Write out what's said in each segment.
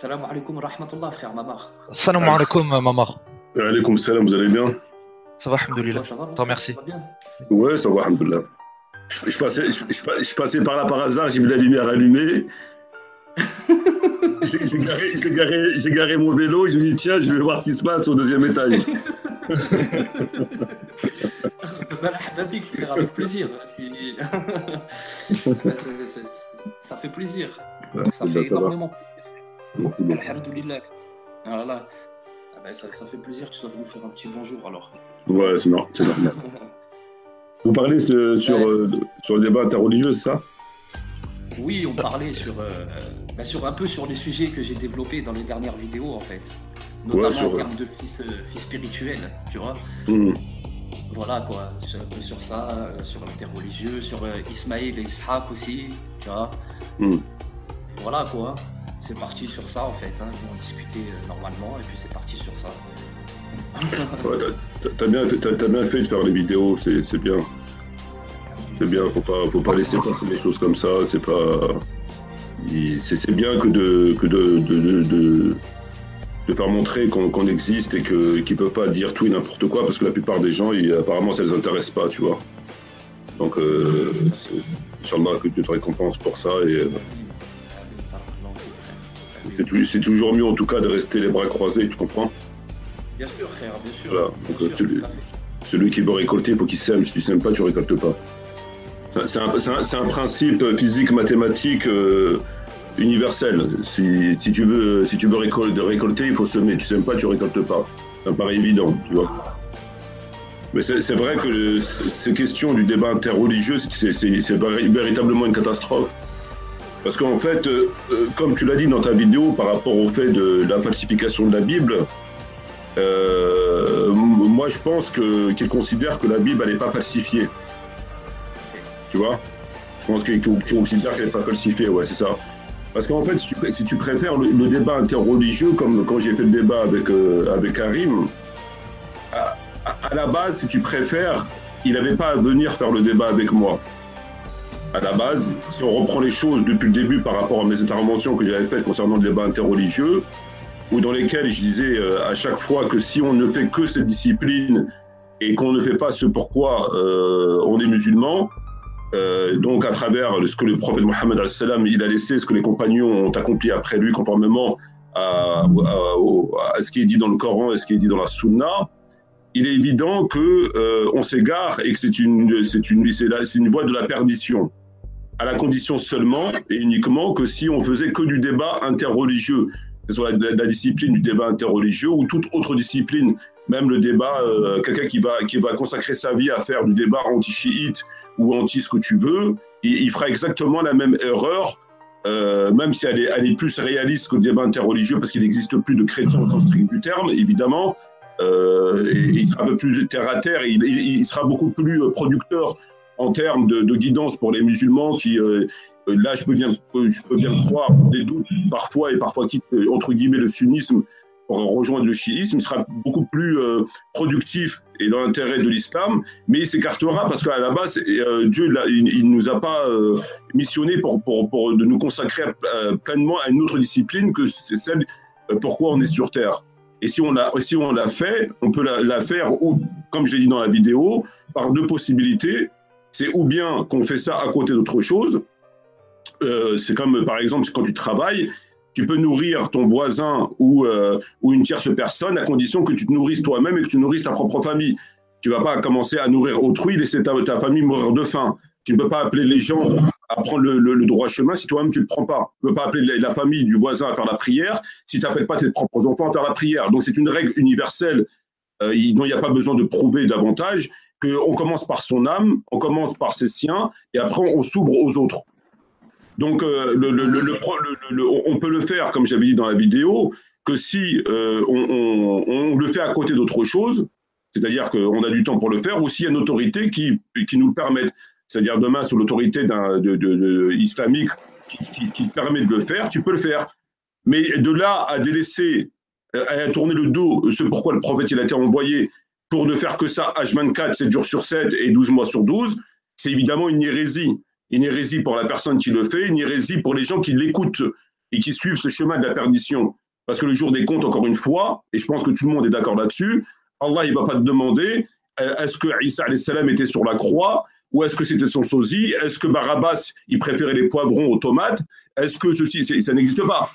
Salam alaikum wa rahmatullah, frère Mamar. Salam alaikum, maman. Alaykoum salam, vous allez bien? Ça va, Et alhamdoulilah. toi, ça va, mon T'en frère? remercie. Ça va bien? Ouais, ça va, alhamdoulilah. Je passais par là par hasard, j'ai vu la lumière allumée, j'ai garé mon vélo, je me dis tiens, je vais voir ce qui se passe au deuxième étage. Marhaba bik, frère, avec plaisir. Ça fait plaisir. Ça Ben, fait ça va, énormément merci plaisir. beaucoup. Alhamdoulilah. Voilà. Ah ben, ça fait plaisir que tu sois venu faire un petit bonjour alors. Tu Ouais, vois? c'est normal. Vous parlez Ben, sur le débat interreligieux, c'est ça? oui, on parlait sur un peu sur les sujets que j'ai développés dans les dernières vidéos en fait, Ouais, notamment en sur. termes de fils spirituel, tu vois. Hum, Voilà quoi, un peu sur ça, sur l'interreligieux, sur Ismaïl et Ishaq aussi, tu vois. hum. Voilà quoi, c'est parti sur ça en fait, hein. Nous, on discutait normalement et puis c'est parti sur ça. Ouais, t'as bien fait de faire les vidéos, c'est bien. C'est bien, faut pas laisser passer les choses comme ça, c'est pas. C'est bien de faire montrer qu'on existe et qu'ils ne peuvent pas dire tout et n'importe quoi parce que la plupart des gens, apparemment, ça ne les intéresse pas, tu vois. Donc, Inch'Allah, que Dieu te récompense pour ça. Et c'est toujours mieux, en tout cas, de rester les bras croisés, tu comprends? Bien sûr frère, bien sûr, Voilà. bien Donc, sûr, tout à fait. celui qui veut récolter, il faut qu'il sème. Si tu ne sèmes pas, tu ne récoltes pas. C'est un principe physique, mathématique universel. Si tu veux récolter, il faut semer. Tu sèmes pas, tu récoltes pas. Ça me paraît évident, tu vois. Mais c'est vrai que ces questions du débat interreligieux, c'est véritablement une catastrophe. Parce qu'en fait, comme tu l'as dit dans ta vidéo par rapport au fait de la falsification de la Bible, moi je pense qu'ils considèrent que la Bible elle n'est pas falsifiée. Tu vois? Je pense qu'ils considèrent qu'elle n'est pas falsifiée, ouais, c'est ça. Parce qu'en fait, si tu préfères le débat interreligieux, comme quand j'ai fait le débat avec Karim, à la base, si tu préfères, il n'avait pas à venir faire le débat avec moi. À la base, si on reprend les choses depuis le début par rapport à mes interventions que j'avais faites concernant le débat interreligieux, ou dans lesquelles je disais à chaque fois que si on ne fait que cette discipline et qu'on ne fait pas ce pourquoi on est musulman, donc à travers ce que le prophète Mohammed il a laissé, ce que les compagnons ont accompli après lui, conformément à ce qui est dit dans le Coran et ce qui est dit dans la Sunna, il est évident que on s'égare et que c'est une voie de la perdition, à la condition seulement et uniquement que si on faisait que du débat interreligieux, que ce soit la discipline du débat interreligieux ou toute autre discipline, même le débat, quelqu'un qui va consacrer sa vie à faire du débat anti-chiite ou anti ce que tu veux, il fera exactement la même erreur, même si elle est plus réaliste que le débat interreligieux, parce qu'il n'existe plus de chrétiens au sens strict du terme, évidemment. Il sera un peu plus terre à terre, il sera beaucoup plus producteur en termes de guidance pour les musulmans qui, là, je peux bien le croire, des doutes parfois, et parfois quitte, entre guillemets, le sunnisme pour rejoindre le chiisme, il sera beaucoup plus productif et dans l'intérêt de l'islam, mais il s'écartera parce qu'à la base, Dieu, il ne nous a pas missionné pour de nous consacrer pleinement à une autre discipline que c'est celle pourquoi on est sur Terre. Et si on l'a fait, on peut la faire, ou, comme j'ai dit dans la vidéo, par deux possibilités. C'est ou bien qu'on fait ça à côté d'autre chose. C'est comme, par exemple, quand tu travailles, tu peux nourrir ton voisin ou une tierce personne à condition que tu te nourrisses toi-même et que tu nourrisses ta propre famille. Tu ne vas pas commencer à nourrir autrui, laisser ta famille mourir de faim. Tu ne peux pas appeler les gens à prendre le droit chemin si toi-même tu ne le prends pas. Tu ne peux pas appeler la famille du voisin à faire la prière si tu n'appelles pas tes propres enfants à faire la prière. Donc c'est une règle universelle dont il n'y a pas besoin de prouver davantage, qu'on commence par son âme, on commence par ses siens, et après on s'ouvre aux autres. Donc on peut le faire, comme j'avais dit dans la vidéo, que si on le fait à côté d'autre chose, c'est-à-dire qu'on a du temps pour le faire, ou s'il y a une autorité qui nous le permette. C'est-à-dire demain, sous l'autorité islamique qui te permet de le faire, tu peux le faire. Mais de là à délaisser, à tourner le dos, ce pourquoi le prophète il a été envoyé, pour ne faire que ça H24, 7 jours sur 7 et 12 mois sur 12, c'est évidemment une hérésie. Une hérésie pour la personne qui le fait, une hérésie pour les gens qui l'écoutent. et qui suivent ce chemin de la perdition. Parce que le jour des comptes, encore une fois, et je pense que tout le monde est d'accord là-dessus, Allah, il ne va pas te demander est-ce que Isa alayhi salam était sur la croix ou est-ce que c'était son sosie? Est-ce que Barabbas, il préférait les poivrons aux tomates? Est-ce que ceci, ça n'existe pas.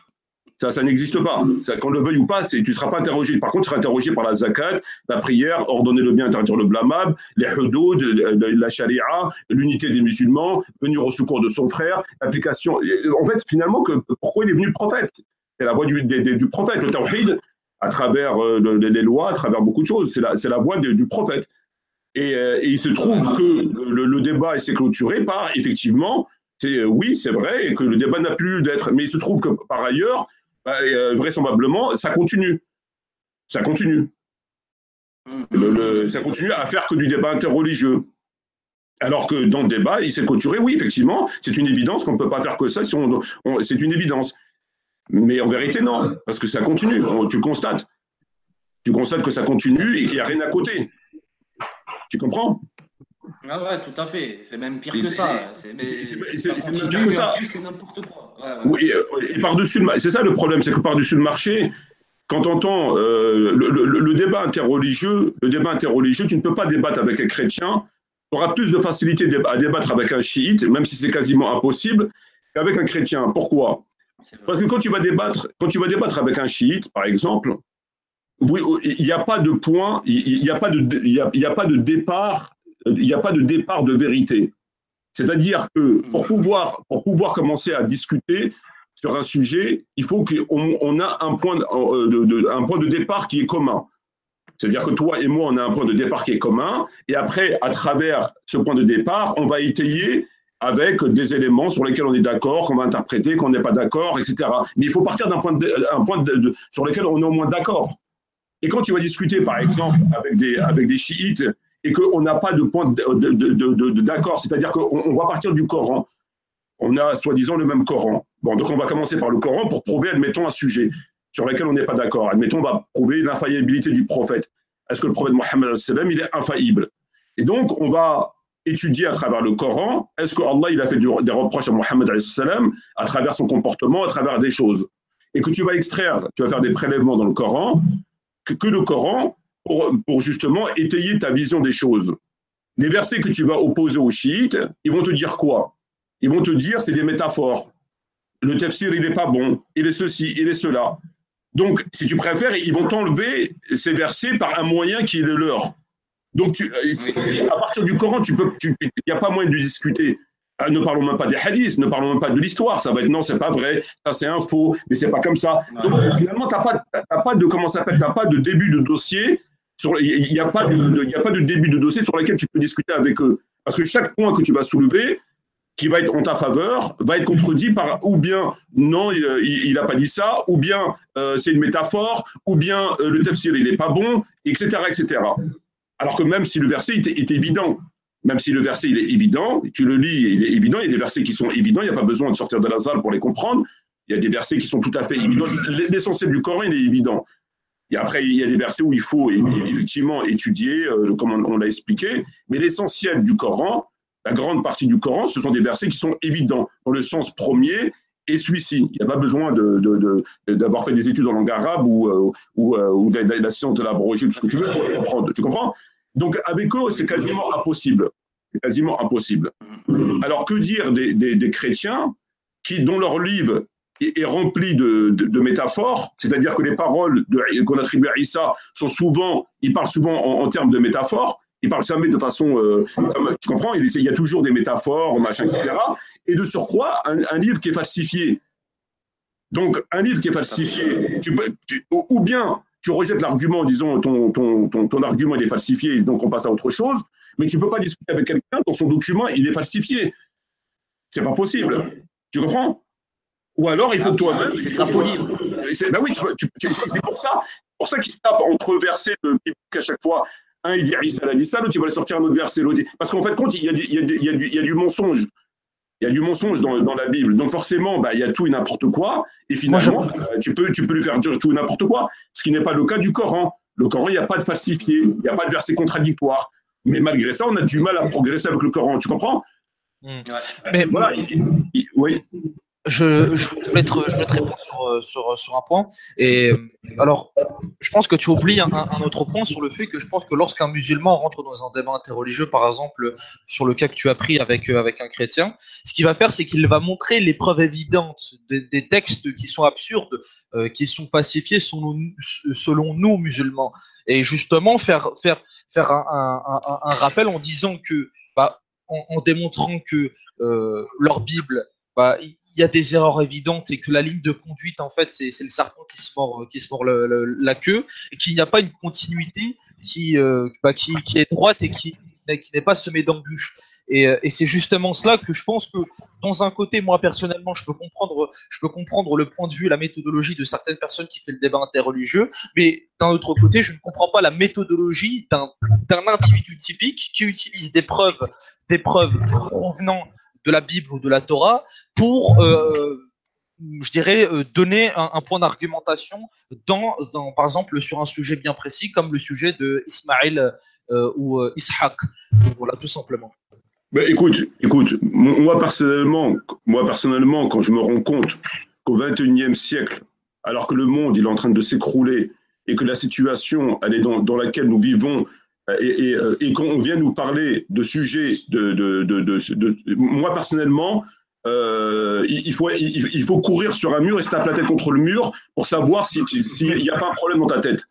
Ça n'existe pas. Ça, qu'on le veuille ou pas, tu ne seras pas interrogé. Par contre, tu seras interrogé par la zakat, la prière, ordonner le bien, interdire le blâmable, les hudoud, la charia, l'unité des musulmans, venir au secours de son frère, l'application. En fait, finalement, pourquoi il est venu le prophète? C'est la voie du prophète, le tawhid, à travers les lois, à travers beaucoup de choses. C'est la voie du prophète. Et il se trouve que le débat s'est clôturé par, effectivement, oui, c'est vrai, et que le débat n'a plus d'être. Mais il se trouve que, par ailleurs, vraisemblablement, ça continue. Ça continue. Ça continue à faire que du débat interreligieux. Alors que dans le débat, il s'est clôturé, oui, effectivement, c'est une évidence qu'on ne peut pas faire que ça, c'est une évidence. Mais en vérité, non, parce que ça continue, tu constates. Tu constates que ça continue et qu'il n'y a rien à côté. Tu comprends? Ah ouais, tout à fait. C'est même pire que ça. C'est même pire que ça. C'est n'importe quoi. Ouais. Oui, et par-dessus, c'est ça le problème, c'est que par-dessus le marché, quand on entend le débat interreligieux, tu ne peux pas débattre avec un chrétien. Tu auras plus de facilité à débattre avec un chiite, même si c'est quasiment impossible, qu'avec un chrétien. Pourquoi? Parce que quand tu vas débattre avec un chiite, par exemple, il n'y a pas de point, il n'y a pas de départ de vérité. C'est-à-dire que pour pouvoir commencer à discuter sur un sujet, il faut qu'on ait un point de départ qui est commun. C'est-à-dire que toi et moi, on a un point de départ qui est commun, et après, à travers ce point de départ, on va étayer avec des éléments sur lesquels on est d'accord, qu'on va interpréter, qu'on n'est pas d'accord, etc. Mais il faut partir d'un point sur lequel on est au moins d'accord. Et quand tu vas discuter, par exemple, avec des chiites, et qu'on n'a pas de point d'accord, c'est-à-dire qu'on va partir du Coran. On a soi-disant le même Coran. Bon, donc on va commencer par le Coran pour prouver, admettons, un sujet sur lequel on n'est pas d'accord. Admettons, on va prouver l'infaillibilité du prophète. Est-ce que le prophète Mohammed, il est infaillible? Et donc, on va étudier à travers le Coran, est-ce que Allah il a fait des reproches à Mohammed à travers son comportement, à travers des choses. Et que tu vas faire des prélèvements dans le Coran, que le Coran, pour justement étayer ta vision des choses. Les versets que tu vas opposer aux chiites, ils vont te dire quoi? Ils vont te dire c'est des métaphores. Le tafsir, il n'est pas bon. Il est ceci, il est cela. Donc, si tu préfères, ils vont t'enlever ces versets par un moyen qui est le leur. Donc, à partir du Coran, il n'y a pas moyen de discuter. Ne parlons même pas des hadiths, ne parlons même pas de l'histoire. Ça va être non, c'est pas vrai, ça c'est un faux, mais c'est pas comme ça. Donc, finalement, tu n'as pas de début de dossier. Il n'y a pas de début de dossier sur lequel tu peux discuter avec eux. Parce que chaque point que tu vas soulever, qui va être en ta faveur, va être contredit par ou bien non, il n'a pas dit ça, ou bien c'est une métaphore, ou bien le tafsir il n'est pas bon, etc., etc. Alors que même si le verset est évident, même si le verset il est évident, tu le lis, il est évident, il y a des versets qui sont évidents, il n'y a pas besoin de sortir de la salle pour les comprendre, il y a des versets qui sont tout à fait évidents. L'essentiel du Coran, il est évident. Et après, il y a des versets où il faut effectivement étudier, comme on l'a expliqué, mais l'essentiel du Coran, la grande partie du Coran, ce sont des versets qui sont évidents, dans le sens premier et celui-ci. Il n'y a pas besoin d'avoir fait des études en langue arabe ou de la science de l'abrogé, tout ce que tu veux pour les comprendre. Tu comprends? Donc, avec eux, c'est quasiment impossible. C'est quasiment impossible. Alors, que dire des chrétiens dont leur livre est rempli de métaphores, c'est-à-dire que les paroles qu'on attribue à Issa ils parlent souvent en termes de métaphores, ils parlent jamais de façon, tu comprends, il y a toujours des métaphores, machin, etc. Et de surcroît, un livre qui est falsifié. Donc, un livre qui est falsifié, ou bien tu rejettes l'argument en disant ton argument il est falsifié, donc on passe à autre chose, mais tu ne peux pas discuter avec quelqu'un dont son document il est falsifié. C'est pas possible. Tu comprends? Ou alors, il faut que toi-même. C'est ta folie. Ben oui, c'est pour ça qu'ils se tapent entre versets de Bible à chaque fois. Un, il dit Issa a dit ça, l'autre, il va aller sortir un autre verset. Parce qu'en fait, il y a du mensonge. Il y a du mensonge dans la Bible. Donc, forcément, il y a tout et n'importe quoi. Et finalement, tu peux lui faire dire tout et n'importe quoi. Ce qui n'est pas le cas du Coran. Le Coran, il n'y a pas de falsifié. Il n'y a pas de verset contradictoire. Mais malgré ça, on a du mal à progresser avec le Coran. Tu comprends? Mais voilà. Oui. je voulais te répondre sur un point. Et alors, je pense que tu oublies un autre point sur le fait que je pense que lorsqu'un musulman rentre dans un débat interreligieux, par exemple, sur le cas que tu as pris avec un chrétien, ce qu'il va faire, c'est qu'il va montrer les preuves évidentes des textes qui sont absurdes, qui sont falsifiés selon nous, musulmans. Et justement, faire un rappel en disant que, bah, en démontrant que leur Bible, bah, il y a des erreurs évidentes et que la ligne de conduite, en fait, c'est le serpent qui se mord la queue et qu'il n'y a pas une continuité qui est droite et qui n'est pas semée d'embûches. Et c'est justement cela que je pense que, dans un côté, moi personnellement, je peux comprendre le point de vue, la méthodologie de certaines personnes qui fait le débat interreligieux, mais d'un autre côté, je ne comprends pas la méthodologie d'un individu typique qui utilise des preuves provenant de la Bible ou de la Torah pour, je dirais, donner un point d'argumentation par exemple, sur un sujet bien précis comme le sujet de Ismaël ou Ishaq. Donc, voilà, tout simplement. Ben, écoute, moi personnellement, quand je me rends compte qu'au XXIe siècle, alors que le monde il est en train de s'écrouler et que la situation elle est dans laquelle nous vivons et qu'on vient nous parler de sujets moi personnellement, il faut courir sur un mur et se taper la tête contre le mur pour savoir s'il n'y a pas un problème dans ta tête.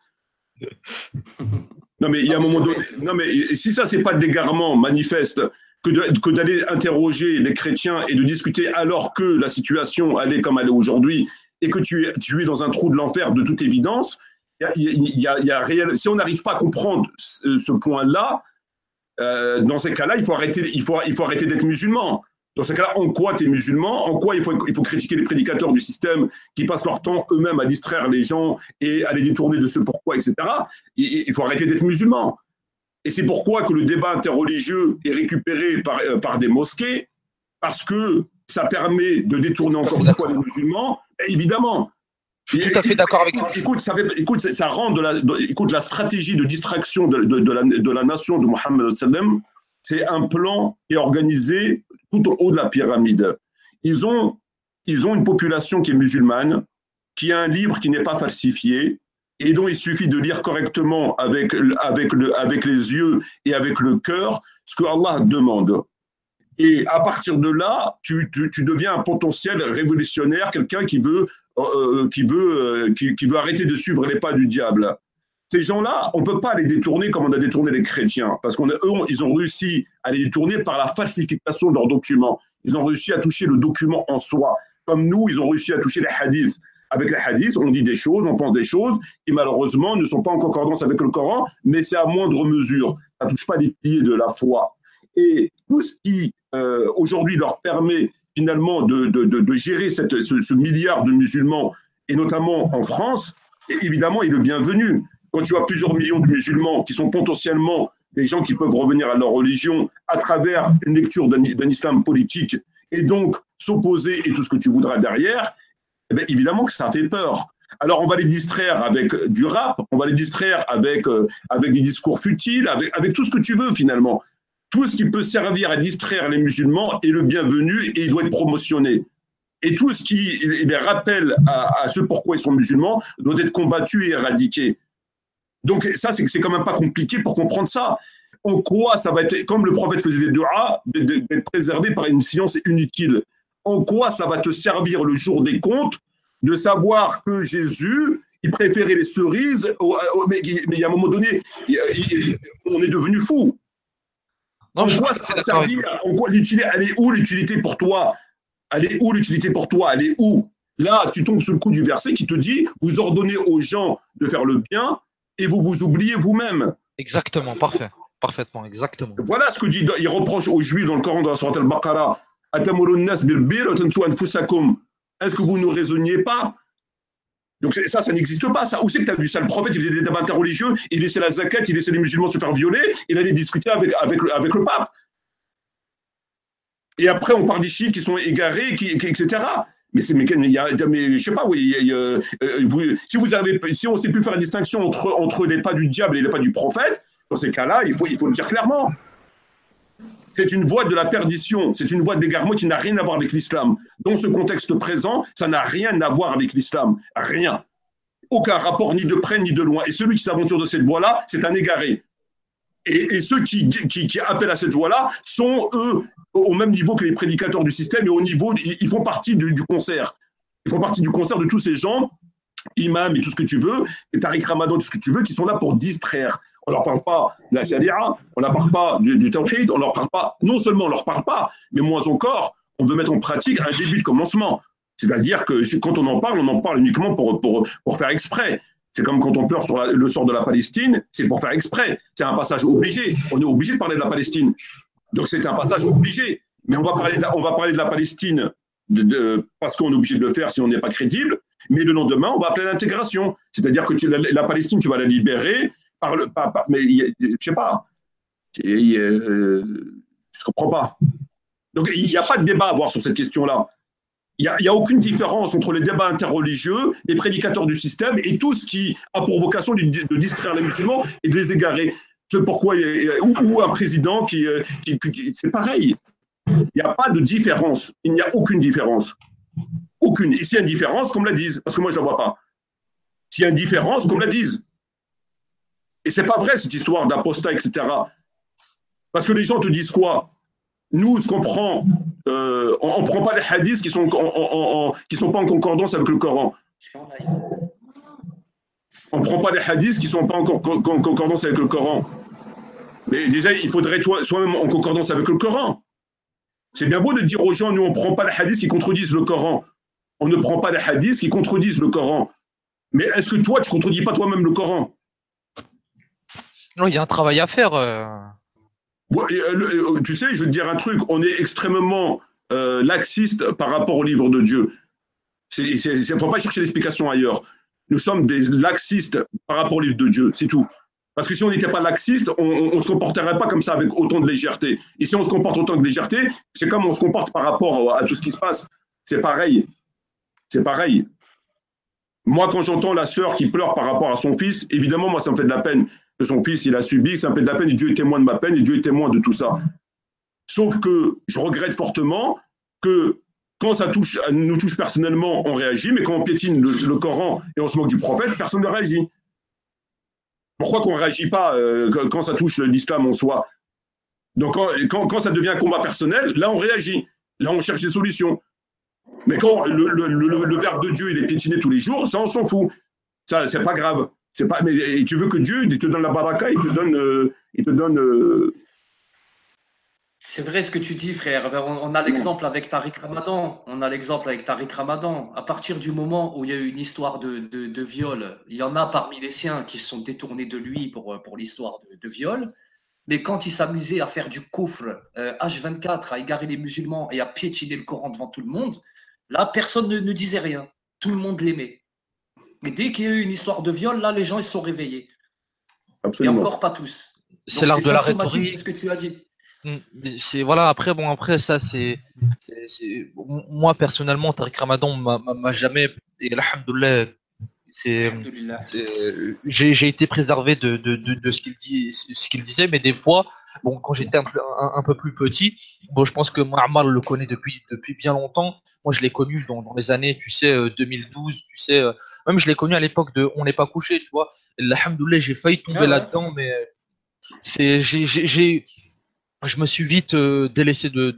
Non mais il y a un moment donné, non mais si ça c'est pas de l'égarement manifeste que d'aller interroger les chrétiens et de discuter alors que la situation elle est comme elle est aujourd'hui et que tu es dans un trou de l'enfer de toute évidence, il y a réel. Si on n'arrive pas à comprendre ce point-là, dans ces cas-là, il faut arrêter d'être musulman. Dans ces cas-là, en quoi tu es musulman? En quoi il faut critiquer les prédicateurs du système qui passent leur temps eux-mêmes à distraire les gens et à les détourner de ce pourquoi, etc. Il faut arrêter d'être musulman. Et c'est pourquoi que le débat interreligieux est récupéré par des mosquées, parce que ça permet de détourner encore une fois les musulmans, évidemment. Je suis tout à fait d'accord avec toi. Écoute, ça rend la stratégie de distraction de la nation de Mohammed sallam, c'est un plan qui est organisé tout au haut de la pyramide. Ils ont une population qui est musulmane, qui a un livre qui n'est pas falsifié, et dont il suffit de lire correctement avec les yeux et avec le cœur ce que Allah demande. Et à partir de là, tu deviens un potentiel révolutionnaire, quelqu'un qui veut arrêter de suivre les pas du diable. Ces gens-là, on ne peut pas les détourner comme on a détourné les chrétiens, parce qu'eux, ils ont réussi à les détourner par la falsification de leurs documents. Ils ont réussi à toucher le document en soi, comme nous, ils ont réussi à toucher les hadiths. Avec les hadiths, on dit des choses, on pense des choses qui malheureusement ne sont pas en concordance avec le Coran, mais c'est à moindre mesure. Ça ne touche pas les piliers de la foi. Et tout ce qui aujourd'hui leur permet finalement de gérer ce milliard de musulmans, et notamment en France, évidemment est le bienvenu. Quand tu as plusieurs millions de musulmans qui sont potentiellement des gens qui peuvent revenir à leur religion à travers une lecture d'un islam politique et donc s'opposer et tout ce que tu voudras derrière, eh bien, évidemment que ça fait peur. Alors on va les distraire avec du rap, on va les distraire avec des discours futiles, avec tout ce que tu veux finalement. Tout ce qui peut servir à distraire les musulmans est le bienvenu et il doit être promotionné. Et tout ce qui les rappelle à ce pourquoi ils sont musulmans doit être combattu et éradiqué. Donc ça, c'est quand même pas compliqué pour comprendre ça. En quoi ça va être, comme le prophète faisait des du'a, d'être préservé par une science inutile. En quoi ça va te servir le jour des comptes de savoir que Jésus, il préférait les cerises, mais il y a un moment donné, on est devenu fou. En quoi ça va servir? En quoi l'utilité? Elle est où l'utilité pour toi? Elle est où l'utilité pour toi? Elle est où? Là, tu tombes sous le coup du verset qui te dit, vous ordonnez aux gens de faire le bien et vous vous oubliez vous-même. Exactement, parfait. Parfaitement, exactement. Voilà ce que dit, il reproche aux Juifs dans le Coran, dans la Sourate Al-Baqarah. Est-ce que vous ne raisonniez pas? Donc ça n'existe pas. Ça. Où c'est que tu as vu ça? Le prophète, il faisait des débats interreligieux, il laissait la zakat, il laissait les musulmans se faire violer, il allait discuter avec le pape. Et après, on parle des chiites qui sont égarés, etc. Mais je sais pas, oui, si on ne sait plus faire la distinction entre les pas du diable et les pas du prophète, dans ces cas-là, il faut le dire clairement. C'est une voie de la perdition, c'est une voie d'égarement qui n'a rien à voir avec l'islam. Dans ce contexte présent, ça n'a rien à voir avec l'islam. Rien. Aucun rapport, ni de près, ni de loin. Et celui qui s'aventure de cette voie-là, c'est un égaré. Et ceux qui appellent à cette voie-là sont, eux, au même niveau que les prédicateurs du système et au niveau, ils font partie du concert. Ils font partie du concert de tous ces gens, imams et tout ce que tu veux, et Tariq Ramadan, tout ce que tu veux, qui sont là pour distraire. On ne leur parle pas de la sharia, on ne leur parle pas du tawhid, on ne leur parle pas, non seulement on ne leur parle pas, mais moins encore, on veut mettre en pratique un début de commencement. C'est-à-dire que quand on en parle uniquement pour faire exprès. C'est comme quand on pleure sur le sort de la Palestine, c'est pour faire exprès. C'est un passage obligé. On est obligé de parler de la Palestine. Donc c'est un passage obligé. Mais on va parler de la Palestine parce qu'on est obligé de le faire si on n'est pas crédible. Mais le lendemain, on va appeler l'intégration. C'est-à-dire que la Palestine, tu vas la libérer mais je sais pas. Je comprends pas. Donc il n'y a pas de débat à avoir sur cette question-là. Il n'y a aucune différence entre les débats interreligieux, les prédicateurs du système et tout ce qui a pour vocation de distraire les musulmans et de les égarer. C'est pourquoi, ou un président c'est pareil. Il n'y a pas de différence. Il n'y a aucune différence. Aucune. Et s'il y a une différence, qu'on me la dise, parce que moi je ne la vois pas. S'il y a une différence, qu'on me la dise. Et ce n'est pas vrai cette histoire d'apostat, etc. Parce que les gens te disent quoi? Nous, ce qu'on prend, on ne prend pas les hadiths qui sont pas en concordance avec le Coran. On ne prend pas les hadiths qui ne sont pas en concordance avec le Coran. Mais déjà, il faudrait soi-même en concordance avec le Coran. C'est bien beau de dire aux gens, nous, on ne prend pas les hadiths qui contredisent le Coran. On ne prend pas les hadiths qui contredisent le Coran. Mais est-ce que toi, tu ne contredis pas toi-même le Coran? Non, il y a un travail à faire. Tu sais, je veux te dire un truc, on est extrêmement laxiste par rapport au livre de Dieu. Il ne faut pas chercher l'explication ailleurs. Nous sommes des laxistes par rapport au livre de Dieu, c'est tout. Parce que si on n'était pas laxiste, on ne se comporterait pas comme ça avec autant de légèreté. Et si on se comporte autant de légèreté, c'est comme on se comporte par rapport à tout ce qui se passe. C'est pareil. C'est pareil. Moi, quand j'entends la sœur qui pleure par rapport à son fils, évidemment, moi, ça me fait de la peine que son fils, il a subi, ça me fait de la peine, et Dieu est témoin de ma peine, et Dieu est témoin de tout ça. Sauf que je regrette fortement que quand ça nous touche personnellement, on réagit, mais quand on piétine le Coran et on se moque du prophète, personne ne réagit. Pourquoi qu'on ne réagit pas quand ça touche l'islam en soi? Donc quand ça devient un combat personnel, là on réagit, là on cherche des solutions. Mais quand le verbe de Dieu il est piétiné tous les jours, ça on s'en fout. Ça c'est pas grave. Mais tu veux que Dieu il te donne la baraka, il te donne. C'est vrai ce que tu dis, frère. On a l'exemple avec Tariq Ramadan. À partir du moment où il y a eu une histoire de viol, il y en a parmi les siens qui se sont détournés de lui pour l'histoire de viol. Mais quand il s'amusait à faire du coufre H24, à égarer les musulmans et à piétiner le Coran devant tout le monde, là, personne ne disait rien. Tout le monde l'aimait. Mais dès qu'il y a eu une histoire de viol, là, les gens ils se sont réveillés. Absolument. Et encore pas tous. C'est l'art de la rhétorique. Ce que tu as dit. Voilà, après ça moi personnellement Tariq Ramadan m'a jamais, et alhamdoulilah, j'ai été préservé de ce qu'il disait, mais des fois, bon, quand j'étais un peu plus petit, bon, je pense que Ma'amar le connaît depuis bien longtemps. Moi, je l'ai connu dans les années, tu sais, 2012, tu sais, même je l'ai connu à l'époque de On n'est pas couché, tu vois. Alhamdoulilah, j'ai failli tomber là-dedans, mais je me suis vite délaissé de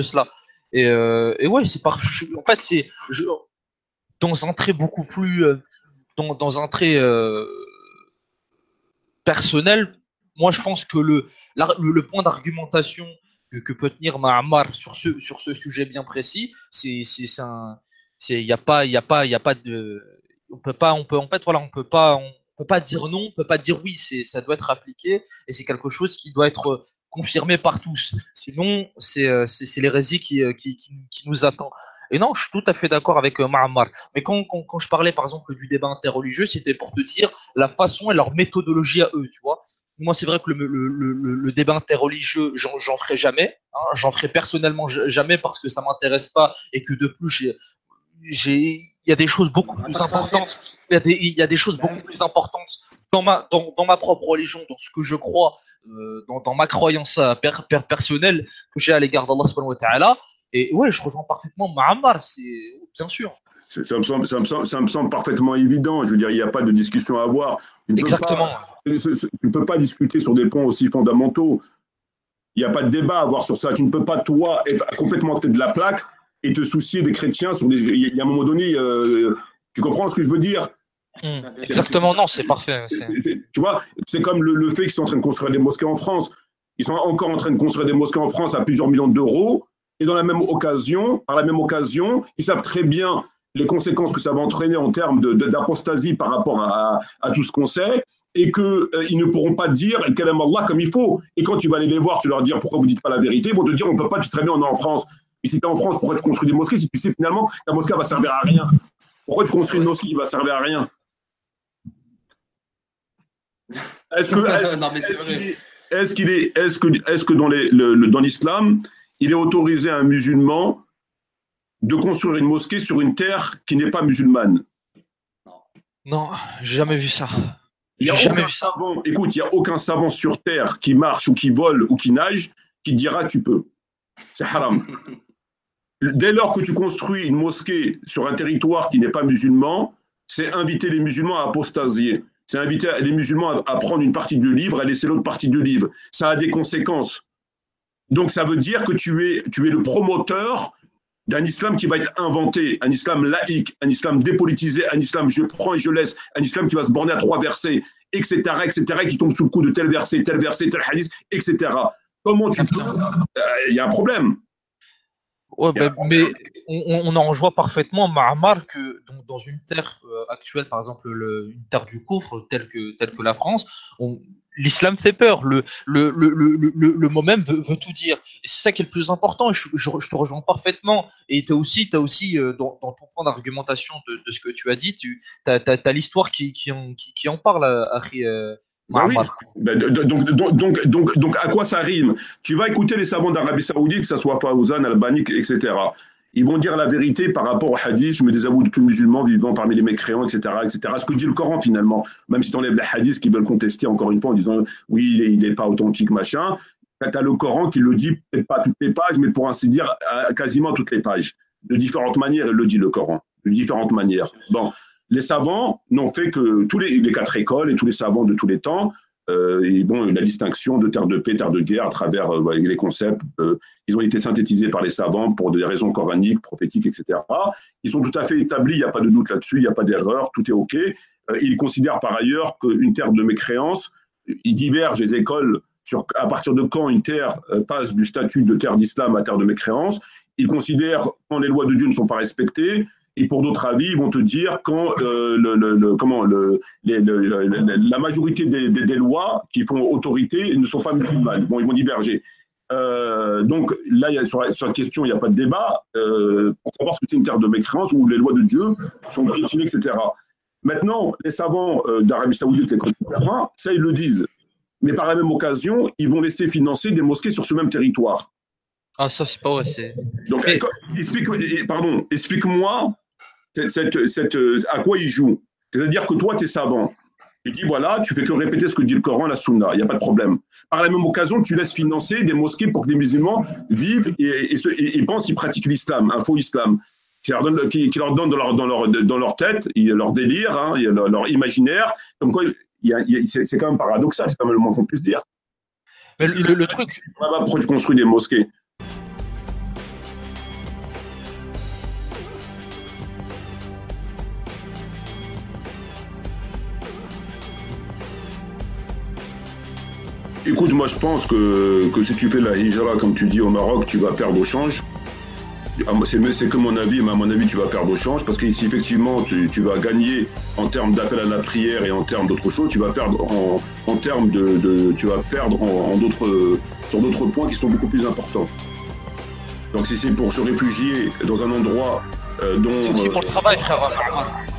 cela. Et ouais, en fait, dans un trait beaucoup plus, dans un trait personnel. Moi, je pense que le point d'argumentation que peut tenir Ma'amar sur ce sujet bien précis, il y a pas de, on peut pas dire non, on peut pas dire oui, ça doit être appliqué et c'est quelque chose qui doit être confirmé par tous. Sinon, c'est l'hérésie qui nous attend. Et non, je suis tout à fait d'accord avec Ma'amar. Mais quand je parlais, par exemple, du débat interreligieux, c'était pour te dire la façon et leur méthodologie à eux, tu vois. Moi, c'est vrai que le débat interreligieux, j'en ferai jamais. Hein, j'en ferai personnellement jamais parce que ça m'intéresse pas et que de plus, il y a des choses beaucoup plus importantes. Il y a des choses beaucoup plus importantes dans ma propre religion, dans ce que je crois, dans ma croyance personnelle que j'ai à l'égard d'Allah subhanahu wa ta'ala. Et ouais, je rejoins parfaitement Ma'ammar, c'est bien sûr. Ça me semble parfaitement évident. Je veux dire, il n'y a pas de discussion à avoir. Exactement. Tu ne peux pas discuter sur des points aussi fondamentaux. Il n'y a pas de débat à avoir sur ça. Tu ne peux pas, toi, être complètement à côté de la plaque et te soucier des chrétiens sur des. Il y a un moment donné, tu comprends ce que je veux dire? Exactement, non, c'est parfait. Tu vois, c'est comme le fait qu'ils sont en train de construire des mosquées en France. Ils sont encore en train de construire des mosquées en France à plusieurs millions d'euros. Et par la même occasion, ils savent très bien les conséquences que ça va entraîner en termes d'apostasie par rapport à tout ce qu'on sait, et qu'ils ne pourront pas dire « Kalam Allah » comme il faut. Et quand tu vas aller les voir, tu leur dire « Pourquoi vous ne dites pas la vérité ?» Ils vont te dire « On ne peut pas, tu sais très bien, on est en France. » Et si tu es en France, pourquoi tu construis des mosquées si tu sais finalement que ta mosquée va servir à rien? Pourquoi tu construis une mosquée qui va servir à rien? Est-ce que dans l'islam, il est autorisé à un musulman de construire une mosquée sur une terre qui n'est pas musulmane? Non, j'ai jamais vu ça. Il n'y a aucun savant sur terre qui marche ou qui vole ou qui nage qui dira tu peux. C'est haram. Dès lors que tu construis une mosquée sur un territoire qui n'est pas musulman, c'est inviter les musulmans à apostasier. C'est inviter les musulmans à prendre une partie du livre, à laisser l'autre partie du livre. Ça a des conséquences. Donc ça veut dire que tu es le promoteur d'un islam qui va être inventé, un islam laïque, un islam dépolitisé, un islam je prends et je laisse, un islam qui va se borner à 3 versets, etc., qui tombe sous le coup de tel verset, tel hadith, etc. Comment tu peux... Il y a un problème. Ouais, mais on en rejoint parfaitement Ma'ammar que dans une terre actuelle, par exemple une terre du coufre telle que la France, l'islam fait peur. Le mot même veut tout dire. Et c'est ça qui est le plus important. Et je te rejoins parfaitement. Et t'as aussi dans ton point d'argumentation de ce que tu as dit, t'as l'histoire qui en parle, Harry. Ben oui. Donc, à quoi ça rime? Tu vas écouter les savants d'Arabie Saoudite, que ce soit Fawzan, Albani, etc. Ils vont dire la vérité par rapport au hadith. Je me désavoue de tout musulman vivant parmi les mécréants, etc., etc. Ce que dit le Coran finalement, même si tu enlèves les hadiths qui veulent contester encore une fois en disant oui, il n'est pas authentique, machin. Tu as le Coran qui le dit, peut-être pas à toutes les pages, mais pour ainsi dire, à quasiment toutes les pages. De différentes manières, il le dit le Coran. De différentes manières. Bon. Les savants n'ont fait que tous les 4 écoles et tous les savants de tous les temps, la distinction de terre de paix, terre de guerre à travers les concepts, ils ont été synthétisés par les savants pour des raisons coraniques, prophétiques, etc. Ils sont tout à fait établis, il n'y a pas de doute là-dessus, il n'y a pas d'erreur, tout est OK. Ils considèrent par ailleurs qu'une terre de mécréance, ils divergent les écoles sur à partir de quand une terre passe du statut de terre d'islam à terre de mécréance. Ils considèrent quand les lois de Dieu ne sont pas respectées. Et pour d'autres avis, ils vont te dire quand la majorité des lois qui font autorité ne sont pas musulmanes. Bon, ils vont diverger. Donc là, sur la question, il n'y a pas de débat pour savoir si c'est une terre de mécréance où les lois de Dieu sont piétinées, etc. Maintenant, les savants d'Arabie Saoudite, les contemporains, ça ils le disent. Mais par la même occasion, ils vont laisser financer des mosquées sur ce même territoire. Ah, ça, c'est pas vrai. Donc, explique-moi à quoi ils jouent. C'est-à-dire que toi, tu es savant. Tu dis, voilà, tu fais que répéter ce que dit le Coran, la Sunna, il n'y a pas de problème. Par la même occasion, tu laisses financer des mosquées pour que des musulmans vivent et pensent qu'ils pratiquent l'islam, un faux islam, qui leur donne dans leur tête, leur délire, hein, leur imaginaire. Comme quoi, c'est quand même paradoxal, c'est quand même le moins qu'on puisse dire. Mais le truc. Pourquoi tu construis des mosquées? Écoute, moi je pense que si tu fais la hijra, comme tu dis, au Maroc, tu vas perdre au change. C'est que mon avis, mais à mon avis, tu vas perdre au change, parce que si effectivement tu vas gagner en termes d'appel à la prière et en termes d'autres choses, tu vas perdre en termes tu vas perdre sur d'autres points qui sont beaucoup plus importants. Donc si c'est pour se réfugier dans un endroit dont... C'est aussi pour le travail, frère.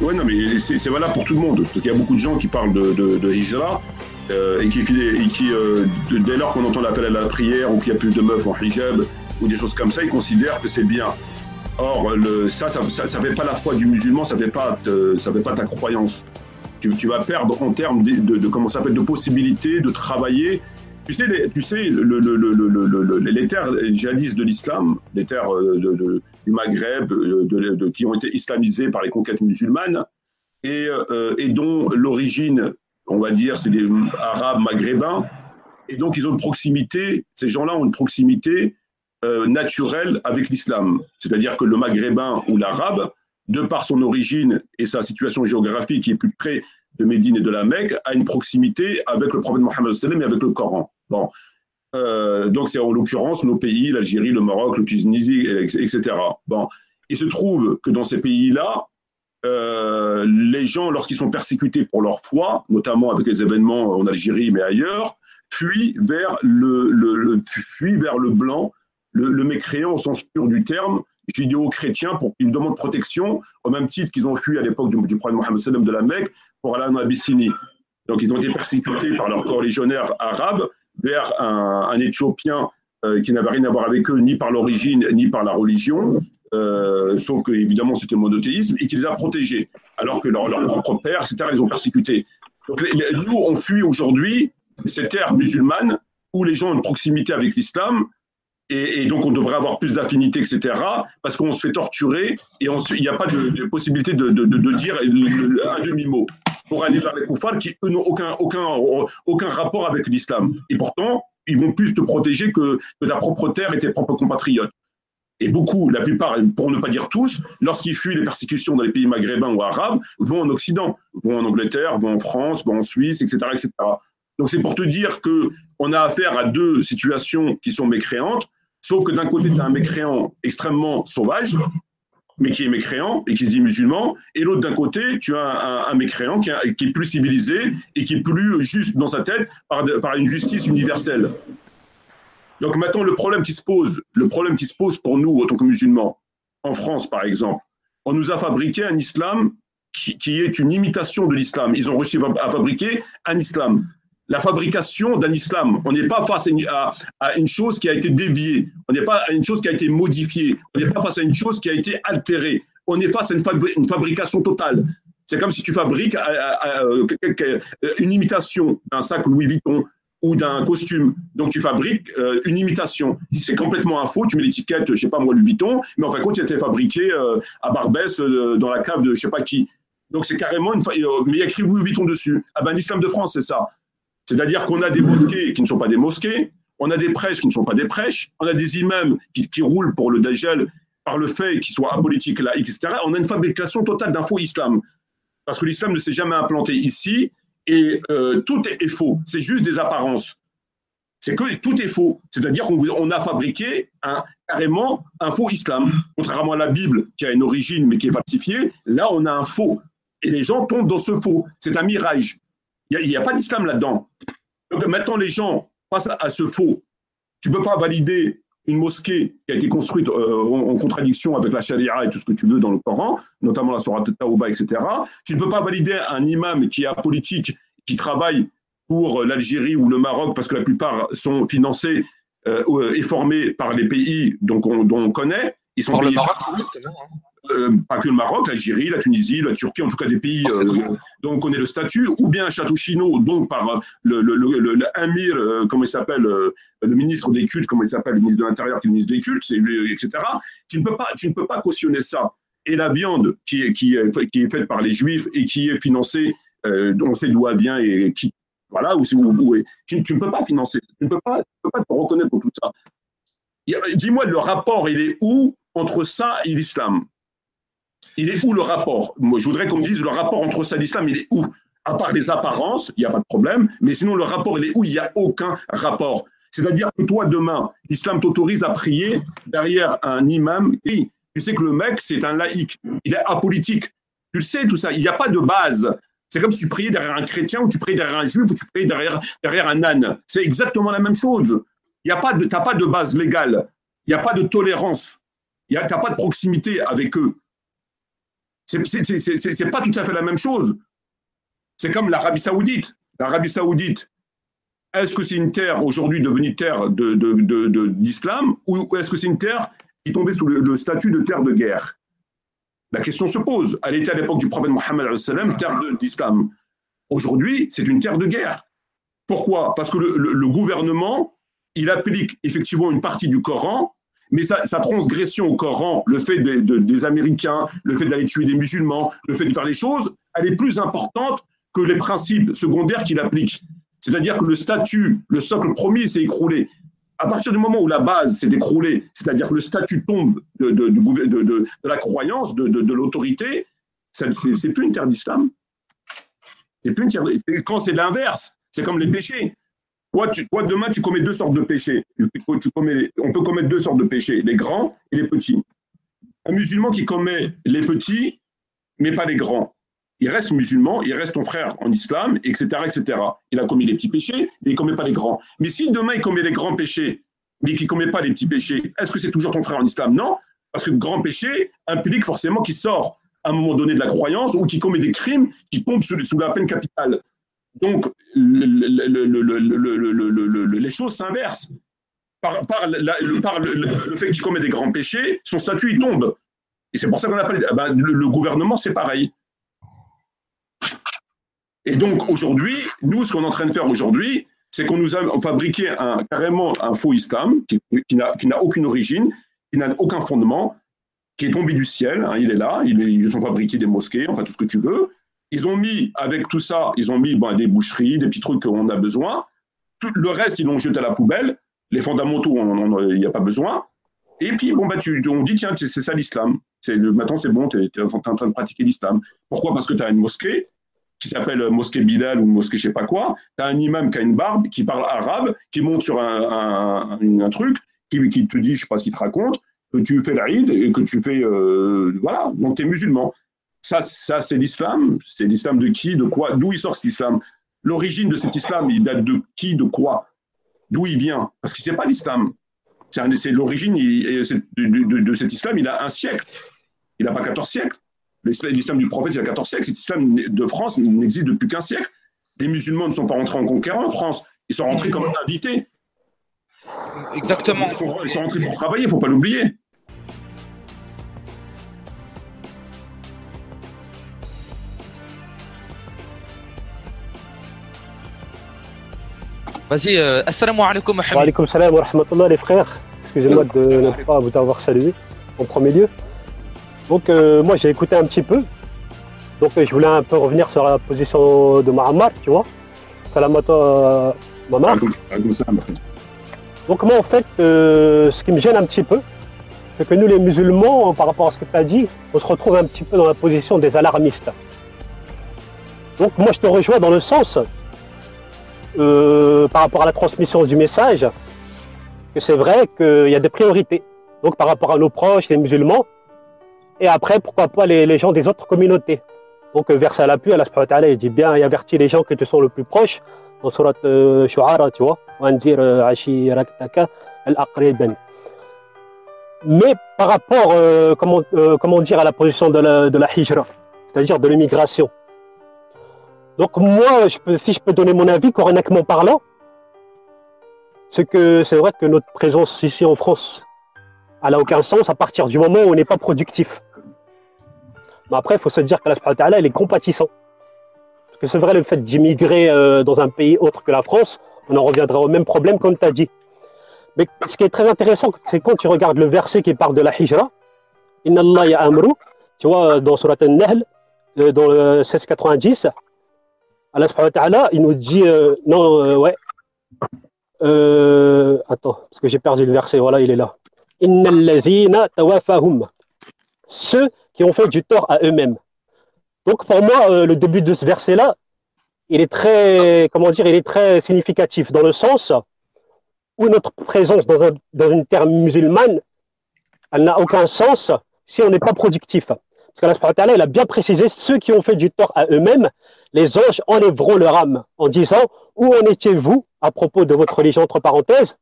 Ouais, non, mais c'est valable pour tout le monde, parce qu'il y a beaucoup de gens qui parlent de hijra, et qui dès lors qu'on entend l'appel à la prière ou qu'il y a plus de meufs en hijab ou des choses comme ça, ils considèrent que c'est bien. Or, ça fait pas la foi du musulman, ça fait pas ta croyance. Tu vas perdre en termes comment ça s'appelle, de possibilités de travailler. Tu sais, les terres djihadistes de l'islam, les terres du Maghreb, qui ont été islamisées par les conquêtes musulmanes, et dont l'origine, on va dire, c'est des Arabes maghrébins, et donc ils ont une proximité, ces gens-là ont une proximité naturelle avec l'islam. C'est-à-dire que le Maghrébin ou l'Arabe, de par son origine et sa situation géographique qui est plus près de Médine et de la Mecque, a une proximité avec le prophète Mohammed sallam et avec le Coran. Bon. Donc c'est en l'occurrence nos pays, l'Algérie, le Maroc, le Tunisie, etc. Bon. Il se trouve que dans ces pays-là, les gens, lorsqu'ils sont persécutés pour leur foi, notamment avec les événements en Algérie mais ailleurs, fuient vers le blanc, le mécréant au sens pur du terme, judéo-chrétien, pour qu'ils demandent protection, au même titre qu'ils ont fui à l'époque du prophète Mohammed sallam de la Mecque pour aller en Abyssinie. Donc ils ont été persécutés par leurs corps-légionnaires arabes vers un Éthiopien qui n'avait rien à voir avec eux, ni par l'origine, ni par la religion, sauf que évidemment c'était le monothéisme, et qui les a protégés, alors que leur propre père, etc., les ont persécutés. Donc nous, on fuit aujourd'hui ces terres musulmanes où les gens ont une proximité avec l'islam, et donc on devrait avoir plus d'affinité, etc., parce qu'on se fait torturer, et il n'y a pas de possibilité de dire un demi-mot pour aller vers les koufars qui, eux, n'ont aucun rapport avec l'islam. Et pourtant, ils vont plus te protéger que ta propre terre et tes propres compatriotes. Et beaucoup, la plupart, pour ne pas dire tous, lorsqu'ils fuient les persécutions dans les pays maghrébins ou arabes, vont en Occident, vont en Angleterre, vont en France, vont en Suisse, etc., etc. Donc c'est pour te dire qu'on a affaire à deux situations qui sont mécréantes, sauf que d'un côté, tu as un mécréant extrêmement sauvage, mais qui est mécréant et qui se dit musulman, et l'autre d'un côté, tu as un mécréant qui est plus civilisé et qui est plus juste dans sa tête par une justice universelle. Donc maintenant, le problème qui se pose pour nous, en tant que musulmans, en France par exemple, on nous a fabriqué un islam qui est une imitation de l'islam. Ils ont réussi à fabriquer un islam. La fabrication d'un islam, on n'est pas face à une chose qui a été déviée, on n'est pas à une chose qui a été modifiée, on n'est pas face à une chose qui a été altérée, on est face à une fabrication totale. C'est comme si tu fabriques une imitation d'un sac Louis Vuitton ou d'un costume. Donc tu fabriques une imitation. C'est complètement un faux, tu mets l'étiquette, je ne sais pas moi, Louis Vuitton, mais en fin de compte, il a été fabriqué à Barbès, dans la cave de je ne sais pas qui. Donc c'est carrément mais il y a écrit Louis Vuitton dessus. Ah ben l'islam de France, c'est ça. C'est-à-dire qu'on a des mosquées qui ne sont pas des mosquées, on a des prêches qui ne sont pas des prêches, on a des imams qui roulent pour le Dajjal par le fait qu'ils soient apolitiques, laïcs, etc. On a une fabrication totale d'un faux islam. Parce que l'islam ne s'est jamais implanté ici et tout est faux. C'est juste des apparences. C'est que tout est faux. C'est-à-dire qu'on a fabriqué carrément un faux islam. Contrairement à la Bible qui a une origine mais qui est falsifiée, là on a un faux. Et les gens tombent dans ce faux. C'est un mirage. Il n'y a pas d'islam là-dedans. Donc maintenant, les gens, face à ce faux, tu ne peux pas valider une mosquée qui a été construite en contradiction avec la charia et tout ce que tu veux dans le Coran, notamment la Sourate Tawba, etc. Tu ne peux pas valider un imam qui est apolitique, qui travaille pour l'Algérie ou le Maroc, parce que la plupart sont financés et formés par les pays dont on connaît. Ils sont payés le Maroc, pas que le Maroc, l'Algérie, la Tunisie, la Turquie, en tout cas des pays dont on connaît le statut, ou bien Château-Chinon, donc par l'Amir, comment il s'appelle, le ministre des cultes, comment il s'appelle, le ministre de l'Intérieur, qui est le ministre des cultes, etc. Tu ne peux pas cautionner ça. Et la viande qui est faite par les Juifs et qui est financée, on sait d'où elle vient et qui, voilà, tu ne peux pas financer, tu ne peux pas te reconnaître pour tout ça. Dis-moi, le rapport, il est où entre ça et l'islam? Il est où le rapport? Moi, je voudrais qu'on me dise le rapport entre ça et l'islam, il est où? À part les apparences, il n'y a pas de problème, mais sinon le rapport, il est où? Il n'y a aucun rapport. C'est-à-dire que toi, demain, l'islam t'autorise à prier derrière un imam, et tu sais que le mec, c'est un laïc, il est apolitique. Tu le sais, tout ça, il n'y a pas de base. C'est comme si tu priais derrière un chrétien, ou tu priais derrière un juif, ou tu priais derrière un âne. C'est exactement la même chose. Tu n'as pas de base légale, il n'y a pas de tolérance, tu n'as pas de proximité avec eux. C'est pas tout à fait la même chose. C'est comme l'Arabie Saoudite. L'Arabie Saoudite, est-ce que c'est une terre aujourd'hui devenue terre d'islam ou est-ce que c'est une terre qui tombaient sous le statut de terre de guerre. La question se pose. Elle était à l'époque du prophète Mohammed, terre d'islam. Aujourd'hui, c'est une terre de guerre. Pourquoi? Parce que le gouvernement, il applique effectivement une partie du Coran, mais sa transgression au Coran, le fait des Américains, le fait d'aller tuer des musulmans, le fait de faire les choses, elle est plus importante que les principes secondaires qu'il applique. C'est-à-dire que le statut, le socle premier s'est écroulé. À partir du moment où la base s'est écroulée, c'est-à-dire que le statut tombe de la croyance, de l'autorité, c'est plus une terre d'islam. C'est plus une terre. Quand c'est l'inverse, c'est comme les péchés. Toi, demain, tu commets deux sortes de péchés. On peut commettre deux sortes de péchés, les grands et les petits. Un musulman qui commet les petits, mais pas les grands, il reste musulman, il reste ton frère en islam, etc., etc. Il a commis les petits péchés, mais il ne commet pas les grands. Mais si demain il commet les grands péchés, mais qu'il ne commet pas les petits péchés, est-ce que c'est toujours ton frère en islam? Non, parce que le grand péché implique forcément qu'il sort à un moment donné de la croyance ou qu'il commet des crimes qui tombent sous la peine capitale. Donc, les choses s'inversent. Par le fait qu'il commet des grands péchés, son statut, il tombe. Et c'est pour ça qu'on appelle le gouvernement, c'est pareil. Et donc, aujourd'hui, nous, ce qu'on est en train de faire aujourd'hui, c'est qu'on nous a fabriqué carrément un faux islam qui n'a aucune origine, qui n'a aucun fondement, qui est tombé du ciel. Hein, il est là, ils ont fabriqué des mosquées, enfin tout ce que tu veux. Ils ont mis, avec tout ça, ils ont mis des boucheries, des petits trucs qu'on a besoin. Tout le reste, ils l'ont jeté à la poubelle. Les fondamentaux, il n'y a pas besoin. Et puis, on dit, tiens, c'est ça l'islam. Maintenant, c'est bon, tu es en train de pratiquer l'islam. Pourquoi? Parce que tu as une mosquée qui s'appelle mosquée Bilal ou mosquée je sais pas quoi. Tu as un imam qui a une barbe, qui parle arabe, qui monte sur un truc, qui te dit, je sais pas ce qu'il te raconte, que tu fais l'Aïd et que tu fais... voilà, donc tu es musulman. Ça c'est l'islam. C'est l'islam de qui? De quoi? D'où il sort cet islam? L'origine de cet islam, il date de qui? De quoi? D'où il vient? Parce que c'est pas l'islam. C'est l'origine de cet islam, il a un siècle. Il n'a pas 14 siècles. L'islam du prophète, il a 14 siècles. Cet islam de France n'existe depuis qu'un siècle. Les musulmans ne sont pas rentrés en conquérant en France. Ils sont rentrés comme invités. Exactement. Ils sont rentrés pour travailler, il ne faut pas l'oublier. Vas-y, assalamu alaikum, Mohamed. Wa alaikum salam wa rahmatullah, les frères. Excusez-moi de ne pas vous avoir salué en premier lieu. Donc, moi, j'ai écouté un petit peu. Donc, je voulais un peu revenir sur la position de Ma'ammar, tu vois. Salam à toi, Ma'ammar. Donc, moi, en fait, ce qui me gêne un petit peu, c'est que nous, les musulmans, par rapport à ce que tu as dit, on se retrouve un petit peu dans la position des alarmistes. Donc, moi, je te rejoins dans le sens, par rapport à la transmission du message, que c'est vrai qu'il y a des priorités. Donc, par rapport à nos proches, les musulmans, et après, pourquoi pas les gens des autres communautés. Donc, verset à l'appui, Allah subhanahu wa ta'ala, il dit bien, il avertit les gens qui te sont le plus proches, dans surat Shu'ara, tu vois, mais par rapport, comment dire, à la position de la hijra, c'est-à-dire de l'immigration. Donc, moi, si je peux donner mon avis, correctement parlant, c'est que c'est vrai que notre présence ici en France, elle n'a aucun sens à partir du moment où on n'est pas productif. Mais après, il faut se dire qu'Allah subhanahu wa ta'ala, il est compatissant. Parce que c'est vrai, le fait d'immigrer dans un pays autre que la France, on en reviendra au même problème comme tu as dit. Mais ce qui est très intéressant, c'est quand tu regardes le verset qui parle de la hijra, Inna Allah ya'amru, tu vois, dans Surat An-Nahl, dans le 1690, Allah subhanahu wa ta'ala, il nous dit, attends, parce que j'ai perdu le verset, voilà, il est là. Innal lazina tawafahum, ceux qui ont fait du tort à eux-mêmes. Donc pour moi, le début de ce verset-là, il est très, comment dire, il est très significatif dans le sens où notre présence dans une terre musulmane, elle n'a aucun sens si on n'est pas productif. Parce qu'Allah subhanahu wa ta'ala, il a bien précisé, ceux qui ont fait du tort à eux-mêmes, les anges enlèveront leur âme en disant, où en étiez-vous à propos de votre religion, entre parenthèses?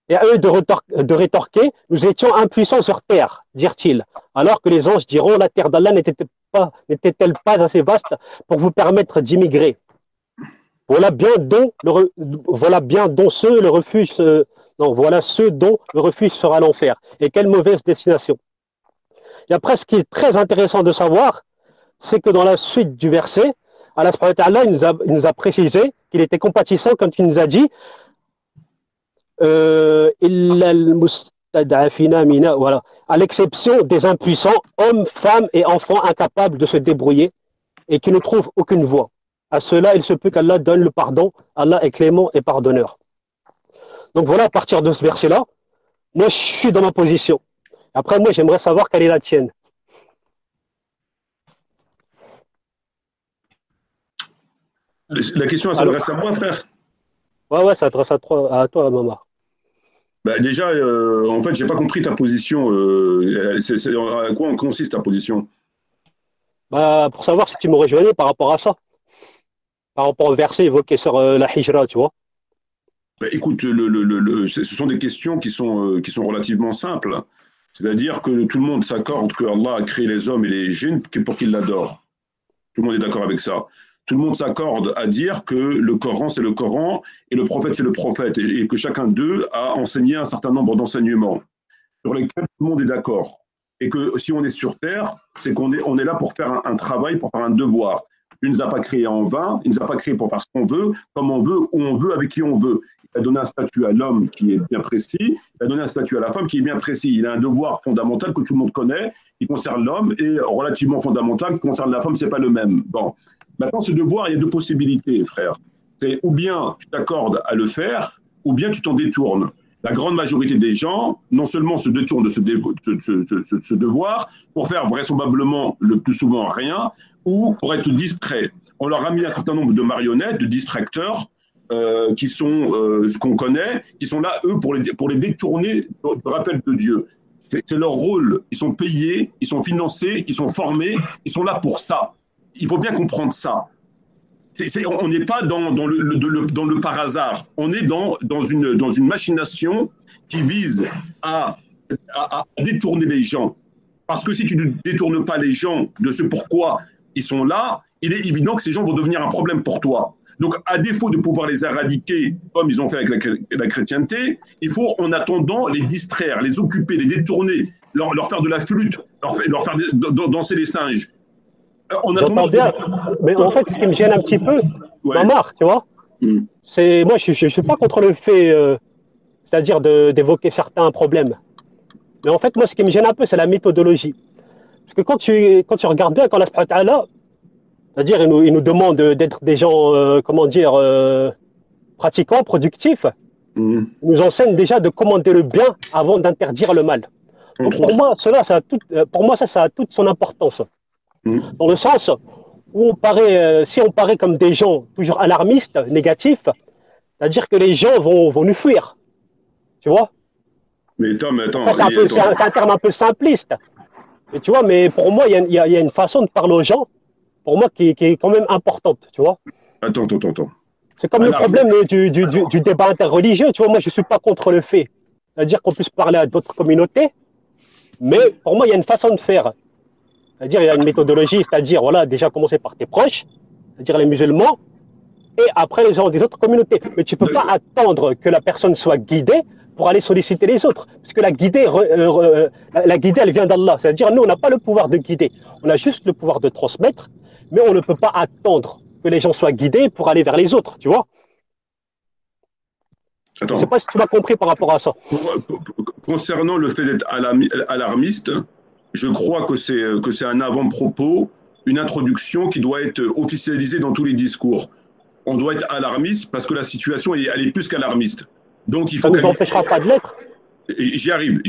Et à eux de rétorquer, nous étions impuissants sur terre, dirent-ils. Alors que les anges diront, la terre d'Allah n'était-elle pas assez vaste pour vous permettre d'immigrer? Voilà bien dont ceux le refuge Non, voilà ceux dont le refuge sera l'enfer. Et quelle mauvaise destination. Et après, ce qui est très intéressant de savoir, c'est que dans la suite du verset, Allah subhanahu wa ta'ala, il nous a précisé qu'il était compatissant quand il nous a dit voilà, à l'exception des impuissants, hommes, femmes et enfants incapables de se débrouiller et qui ne trouvent aucune voie. À cela, il se peut qu'Allah donne le pardon. Allah est clément et pardonneur. Donc voilà, à partir de ce verset-là, moi, je suis dans ma position. Après, moi, j'aimerais savoir quelle est la tienne. La question, elle s'adresse à moi, frère. Ouais, ça s'adresse à toi, maman. Bah, déjà, en fait, j'ai pas compris ta position. À quoi consiste ta position? Bah, pour savoir si tu me rejoignais par rapport à ça. Par rapport au verset évoqué sur la hijra, tu vois. Bah, écoute, ce sont des questions qui sont relativement simples. C'est-à-dire que tout le monde s'accorde que Allah a créé les hommes et les djinns pour qu'ils l'adorent. Tout le monde est d'accord avec ça. Tout le monde s'accorde à dire que le Coran, c'est le Coran et le prophète, c'est le prophète, et que chacun d'eux a enseigné un certain nombre d'enseignements sur lesquels tout le monde est d'accord. Et que si on est sur Terre, c'est qu'on est là pour faire un travail, pour faire un devoir. Il ne nous a pas créés en vain, il ne nous a pas créés pour faire ce qu'on veut, comme on veut, où on veut, avec qui on veut. Il a donné un statut à l'homme qui est bien précis, il a donné un statut à la femme qui est bien précis. Il a un devoir fondamental que tout le monde connaît, qui concerne l'homme, et relativement fondamental, qui concerne la femme, ce n'est pas le même. Bon. Maintenant, ce devoir, il y a deux possibilités, frère. C'est ou bien tu t'accordes à le faire, ou bien tu t'en détournes. La grande majorité des gens, non seulement se détournent de ce devoir, pour faire vraisemblablement le plus souvent rien, ou pour être discret. On leur a mis un certain nombre de marionnettes, de distracteurs, qui sont ce qu'on connaît, qui sont là, eux, pour les détourner du rappel de Dieu. C'est leur rôle. Ils sont payés, ils sont financés, ils sont formés, ils sont là pour ça. Il faut bien comprendre ça. On n'est pas dans le par hasard. On est dans une machination qui vise à détourner les gens. Parce que si tu ne détournes pas les gens de ce pourquoi ils sont là, il est évident que ces gens vont devenir un problème pour toi. Donc, à défaut de pouvoir les éradiquer comme ils ont fait avec la chrétienté, il faut en attendant les distraire, les occuper, les détourner, leur faire de la flûte, leur faire danser les singes. J'entends bien, mais en fait, ce qui me gêne un petit peu, Mamar, tu vois, c'est moi, je ne suis pas contre le fait, c'est-à-dire d'évoquer certains problèmes. Mais en fait, moi, ce qui me gêne un peu, c'est la méthodologie. Parce que quand tu regardes bien, quand Allah, c'est-à-dire, il nous demande d'être des gens, pratiquants, productifs, il nous enseigne déjà de commander le bien avant d'interdire le mal. Donc, pour moi, ça a toute son importance. Dans le sens où si on paraît comme des gens toujours alarmistes, négatifs, c'est-à-dire que les gens vont nous fuir. Tu vois? Mais attends. C'est un terme un peu simpliste. Mais tu vois, mais pour moi, il y a une façon de parler aux gens, pour moi, qui est quand même importante. Tu vois? Attends. C'est comme le problème du débat interreligieux. Tu vois, moi, je ne suis pas contre le fait. C'est-à-dire qu'on puisse parler à d'autres communautés, mais pour moi, il y a une façon de faire. C'est-à-dire, il y a une méthodologie, c'est-à-dire, voilà, déjà commencer par tes proches, c'est-à-dire les musulmans, et après les gens des autres communautés. Mais tu ne peux pas attendre que la personne soit guidée pour aller solliciter les autres. Parce que la guidée, elle vient d'Allah. C'est-à-dire, nous, on n'a pas le pouvoir de guider. On a juste le pouvoir de transmettre, mais on ne peut pas attendre que les gens soient guidés pour aller vers les autres, tu vois. Attends. Je ne sais pas si tu m'as compris par rapport à ça. Concernant le fait d'être alarmiste, je crois que c'est un avant-propos, une introduction qui doit être officialisée dans tous les discours. On doit être alarmiste parce que la situation, elle est plus qu'alarmiste. Donc, il faut ça ne nous empêchera pas de l'être. J'y arrive.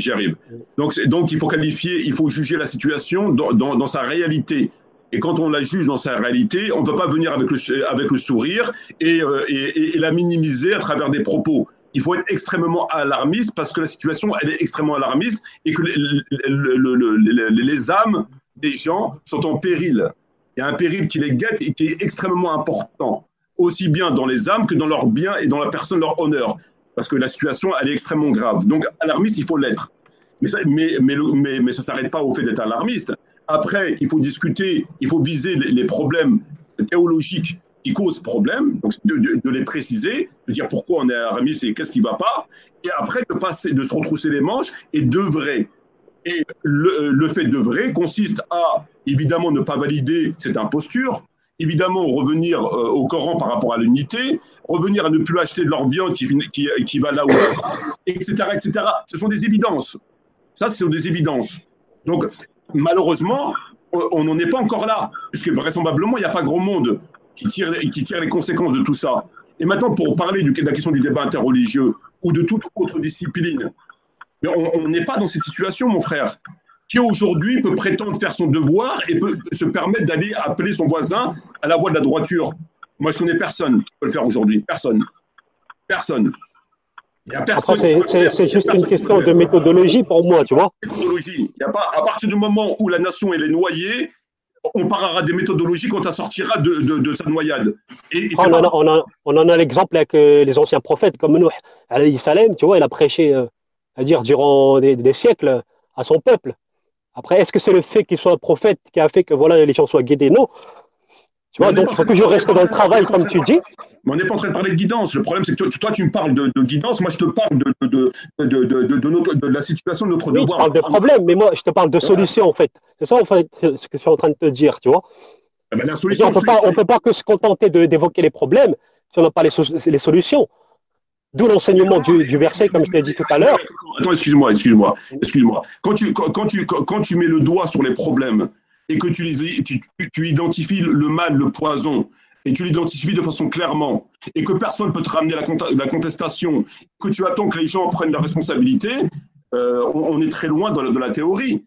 Donc, il faut qualifier, il faut juger la situation dans sa réalité. Et quand on la juge dans sa réalité, on ne peut pas venir avec le sourire et la minimiser à travers des propos. Il faut être extrêmement alarmiste parce que la situation, elle est extrêmement alarmiste et que les âmes des gens sont en péril. Il y a un péril qui les guette et qui est extrêmement important, aussi bien dans les âmes que dans leurs biens et dans la personne, leur honneur. Parce que la situation, elle est extrêmement grave. Donc, alarmiste, il faut l'être. Mais ça ne s'arrête pas au fait d'être alarmiste. Après, il faut discuter, il faut viser les problèmes théologiques qui causent problème, donc de les préciser, de dire pourquoi on est aramis et qu'est-ce qui ne va pas, et après de se retrousser les manches et d'œuvrer. Et le fait d'œuvrer consiste à, évidemment, ne pas valider cette imposture, évidemment, revenir au Coran par rapport à l'unité, revenir à ne plus acheter de leur viande qui va là où elle va, etc., etc. Ce sont des évidences. Ça, ce sont des évidences. Donc, malheureusement, on n'en est pas encore là, puisque vraisemblablement, il n'y a pas grand monde qui tire les conséquences de tout ça. Et maintenant, pour parler de la question du débat interreligieux ou de toute autre discipline, on n'est pas dans cette situation, mon frère. Qui aujourd'hui peut prétendre faire son devoir et peut se permettre d'aller appeler son voisin à la voie de la droiture? Moi, je connais personne qui peut le faire aujourd'hui. Personne. Personne. Il y a personne. C'est juste une question de méthodologie pour moi, tu vois. Méthodologie. Il y a pas, à partir du moment où la nation elle est noyée, on parlera des méthodologies quand elle sortira de sa noyade. On en a l'exemple avec les anciens prophètes comme Nuh, alayhi salam, tu vois, il a prêché, c'est-à-dire durant des siècles à son peuple. Après, est-ce que c'est le fait qu'il soit un prophète qui a fait que voilà, les gens soient guidés? Non. Tu vois, donc il faut que je reste dans le travail, comme tu dis. Mais on n'est pas en train de parler de guidance. Le problème, c'est que toi, tu me parles de guidance. Moi, je te parle de la situation de notre devoir. Je parle de problème, mais moi, je te parle de solution, en fait. C'est ça, en fait, ce que je suis en train de te dire, tu vois. Ben, la solution, on ne peut pas que se contenter d'évoquer les problèmes si on n'a pas les solutions. D'où l'enseignement du verset, comme je t'ai dit tout à l'heure. Attends, excuse-moi. Quand tu mets le doigt sur les problèmes et que tu identifies le mal, le poison, et tu l'identifies de façon clairement, et que personne ne peut te ramener la contestation, que tu attends que les gens prennent leurs responsabilités, on est très loin de la théorie.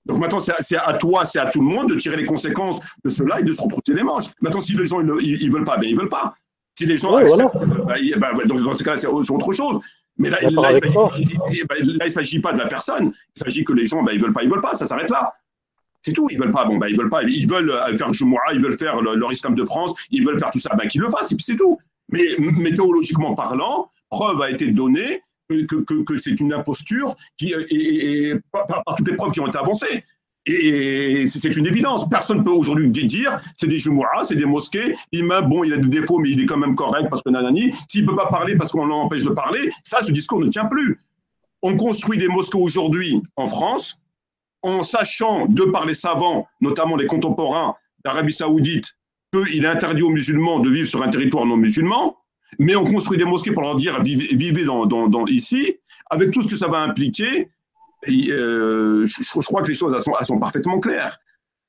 Donc maintenant, c'est à toi, c'est à tout le monde de tirer les conséquences de cela et de se retrousser les manches. Maintenant, si les gens ils veulent pas, ben ils veulent pas. Si les gens acceptent, donc dans ce cas-là, c'est autre chose. Mais là, il ne s'agit pas de la personne. Il s'agit que les gens, ils veulent pas. Ça s'arrête là. C'est tout. Ils veulent pas. Bon, ils veulent pas. Ils veulent faire Jumu'ah, ils veulent faire leur islam de France, ils veulent faire tout ça. Qu'ils le fassent. Et puis c'est tout. Mais théologiquement parlant, preuve a été donnée que c'est une imposture et par toutes les preuves qui ont été avancées. Et c'est une évidence. Personne ne peut aujourd'hui dire c'est des Jumu'ah, c'est des mosquées. L'imam, bon, il a des défauts, mais il est quand même correct parce que nanani. S'il ne peut pas parler parce qu'on l'empêche de parler, ça, ce discours ne tient plus. On construit des mosquées aujourd'hui en France en sachant, de par les savants, notamment les contemporains d'Arabie Saoudite, qu'il est interdit aux musulmans de vivre sur un territoire non musulman. Mais on construit des mosquées pour leur dire vivez ici, avec tout ce que ça va impliquer. Je crois que les choses elles sont parfaitement claires.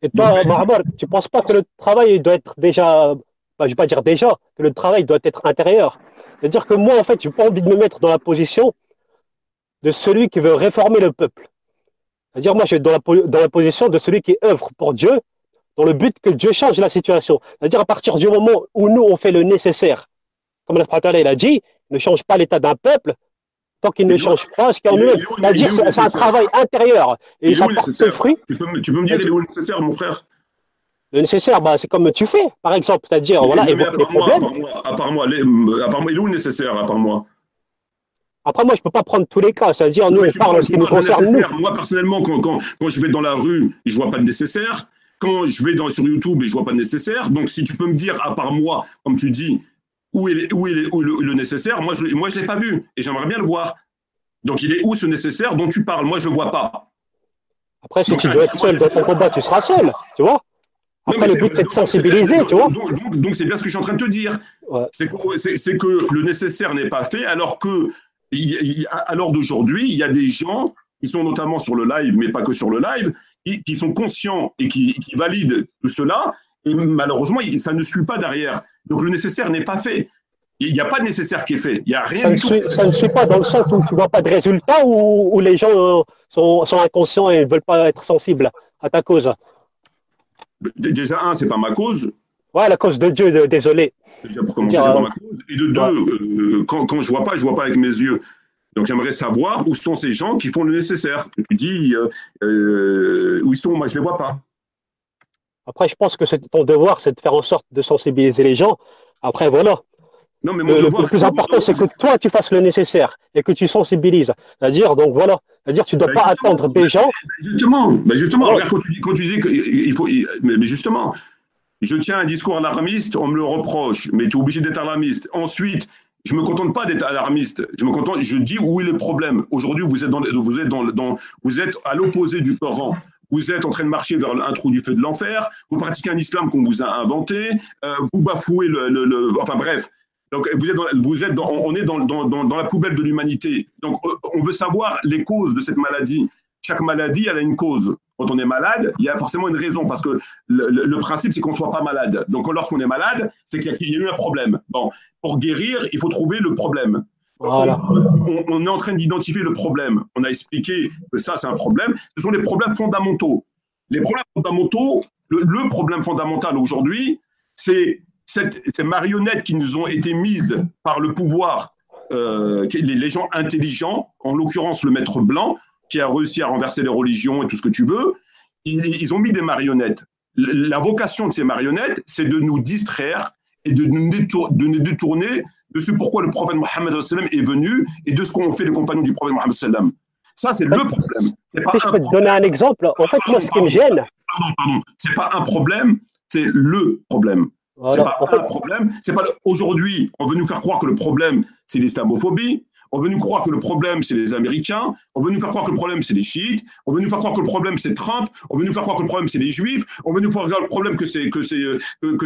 Et toi, Mohamed, tu ne penses pas que le travail doit être déjà, je ne vais pas dire déjà, que le travail doit être intérieur? C'est-à-dire que moi, en fait, je n'ai pas envie de me mettre dans la position de celui qui veut réformer le peuple. C'est-à-dire, moi, je suis dans la position de celui qui œuvre pour Dieu, dans le but que Dieu change la situation. C'est-à-dire, à partir du moment où nous, on fait le nécessaire, comme Allah il a dit, ne change pas l'état d'un peuple, tant qu'il ne change pas ce qu'il y a en lui. C'est-à-dire que c'est un travail intérieur. Et ça porte ses fruits. Tu peux me dire, il est où le nécessaire, mon frère? Le nécessaire, c'est comme tu fais, par exemple. C'est-à-dire, voilà, évoquer les problèmes. À part moi, il est où le nécessaire, à part moi? Après, moi, je ne peux pas prendre tous les cas. C'est-à-dire, nous, on parle de ce qui nous concerne. Moi, personnellement, quand je vais dans la rue, je ne vois pas de nécessaire. Quand je vais sur YouTube et je ne vois pas de nécessaire. Donc, si tu peux me dire, à part moi, comme tu dis, où est le nécessaire, moi je ne l'ai pas vu et j'aimerais bien le voir. Donc il est où ce nécessaire dont tu parles? Moi je ne le vois pas. Après, si tu dois être seul dans ton combat, tu seras seul, tu vois. Après, le but c'est de sensibiliser, tu vois. Donc c'est bien ce que je suis en train de te dire. Ouais. C'est que le nécessaire n'est pas fait, alors que à l'heure d'aujourd'hui, il y a des gens qui sont notamment sur le live, mais pas que sur le live, qui sont conscients et qui valident tout cela. Et malheureusement, ça ne suit pas derrière. Donc le nécessaire n'est pas fait. Il n'y a pas de nécessaire qui est fait. Il y a rien du tout. Ça ne suit pas dans le sens où tu ne vois pas de résultat ou où les gens sont inconscients et ne veulent pas être sensibles à ta cause. Déjà, ce n'est pas ma cause. Ouais, la cause de Dieu, désolé. Déjà, pour commencer, ce n'est pas ma cause. Et de deux, quand je ne vois pas avec mes yeux. Donc j'aimerais savoir où sont ces gens qui font le nécessaire. Tu dis, où ils sont, moi je ne les vois pas. Après, je pense que ton devoir, c'est de faire en sorte de sensibiliser les gens. Après, voilà. Non, mais le plus important, c'est que toi, tu fasses le nécessaire et que tu sensibilises. C'est-à-dire, donc voilà. C'est-à-dire, tu ne dois pas attendre des gens. Justement, regarde, quand tu dis qu'il faut. Mais justement, je tiens un discours alarmiste, on me le reproche, mais tu es obligé d'être alarmiste. Ensuite, je ne me contente pas d'être alarmiste, je dis où est le problème. Aujourd'hui, vous êtes à l'opposé du Coran. Vous êtes en train de marcher vers un trou du feu de l'enfer, vous pratiquez un islam qu'on vous a inventé, vous bafouez enfin bref. Donc on est dans la poubelle de l'humanité. Donc on veut savoir les causes de cette maladie. Chaque maladie, elle a une cause. Quand on est malade, il y a forcément une raison, parce que le principe, c'est qu'on ne soit pas malade. Donc lorsqu'on est malade, c'est qu'il y a eu un problème. Bon, pour guérir, il faut trouver le problème. Voilà. On est en train d'identifier le problème. On a expliqué que ça, c'est un problème. Ce sont les problèmes fondamentaux. Les problèmes fondamentaux, le problème fondamental aujourd'hui, c'est ces marionnettes qui nous ont été mises par le pouvoir, les gens intelligents, en l'occurrence le maître blanc, qui a réussi à renverser les religions et tout ce que tu veux. Ils ont mis des marionnettes. La vocation de ces marionnettes, c'est de nous distraire et de nous détourner de ce pourquoi le prophète Mohammed est venu et de ce qu'ont fait les compagnons du prophète Mohammed. Ça, c'est le problème. Si je peux te donner un exemple, en fait, moi, ce qui me gêne. Pardon. C'est pas un problème, c'est le problème. Voilà. C'est pas un problème. Aujourd'hui, on veut nous faire croire que le problème, c'est l'islamophobie. On veut nous croire que le problème, c'est les Américains. On veut nous faire croire que le problème, c'est les chiites. On veut nous faire croire que le problème, c'est Trump. On veut nous faire croire que le problème, c'est les juifs. On veut nous faire croire que le problème, que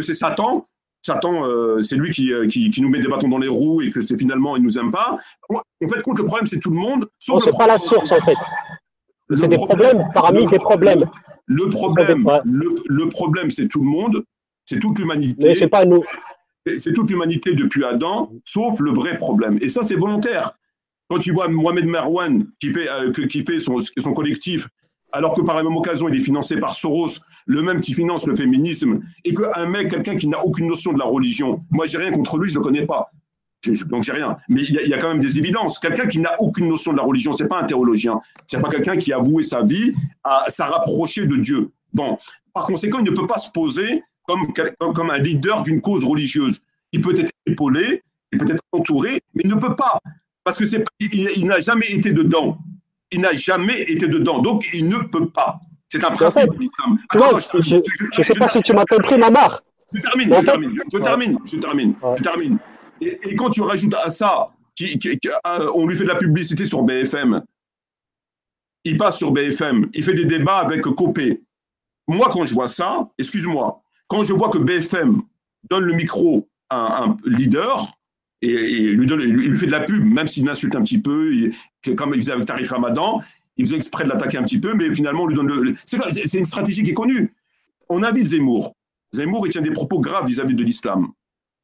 c'est Satan. Satan, c'est lui qui nous met des bâtons dans les roues et que c'est finalement, il nous aime pas. En fait, compte, le problème, c'est tout le monde. C'est pas la source, en fait. C'est des problèmes parmi des problèmes. Le problème, c'est tout le monde. C'est toute l'humanité. Mais c'est pas nous. C'est toute l'humanité depuis Adam, sauf le vrai problème. Et ça, c'est volontaire. Quand tu vois Mohamed Merwan qui fait son collectif, alors que par la même occasion, il est financé par Soros, le même qui finance le féminisme, et qu'un mec, quelqu'un qui n'a aucune notion de la religion, moi, j'ai rien contre lui, je ne le connais pas. Donc, j'ai rien. Mais il y a quand même des évidences. Quelqu'un qui n'a aucune notion de la religion, ce n'est pas un théologien. Ce n'est pas quelqu'un qui a voué sa vie à s'en rapprocher de Dieu. Bon. Par conséquent, il ne peut pas se poser comme un leader d'une cause religieuse. Il peut être épaulé, il peut être entouré, mais il ne peut pas, parce que il n'a jamais été dedans. Il n'a jamais été dedans, donc il ne peut pas. C'est un principe de l'islam. Je ne sais pas si tu m'as compris, Mamar. Je termine. Et quand tu rajoutes à ça, on lui fait de la publicité sur BFM, il passe sur BFM, il fait des débats avec Copé. Moi, quand je vois ça, excuse-moi, quand je vois que BFM donne le micro à un leader et lui fait de la pub, même s'il l'insulte un petit peu, comme il faisait avec Tariq Ramadan, il faisait exprès de l'attaquer un petit peu, mais finalement, on lui donne c'est une stratégie qui est connue. On invite Zemmour. Zemmour, il tient des propos graves vis-à-vis de l'islam.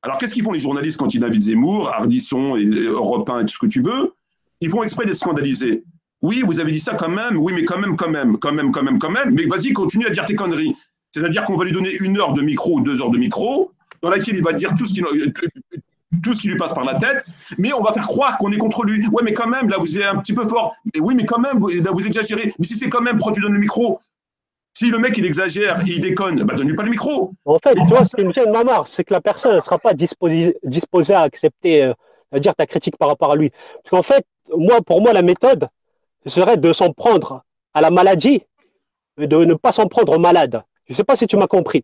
Alors, qu'est-ce qu'ils font les journalistes quand ils invitent Zemmour, Ardisson, et Europe 1 et tout ce que tu veux? Ils font exprès d'être scandalisés. Oui, vous avez dit ça quand même, oui, mais quand même, mais vas-y, continue à dire tes conneries. C'est-à-dire qu'on va lui donner 1 heure de micro ou 2 heures de micro, dans laquelle il va dire tout ce qui lui passe par la tête, mais on va faire croire qu'on est contre lui. Ouais, mais quand même, là, vous êtes un petit peu fort. Mais oui, mais quand même, là, vous exagérez. Mais si c'est quand même, pourquoi tu donnes le micro? Si le mec, il exagère, il déconne, bah, donne-lui pas le micro. En fait, toi, ce qui me gêne, Mamar, c'est que la personne ne sera pas disposée à accepter, à dire ta critique par rapport à lui. Parce qu'en fait, pour moi, la méthode, ce serait de s'en prendre à la maladie, et de ne pas s'en prendre au malade. Je ne sais pas si tu m'as compris.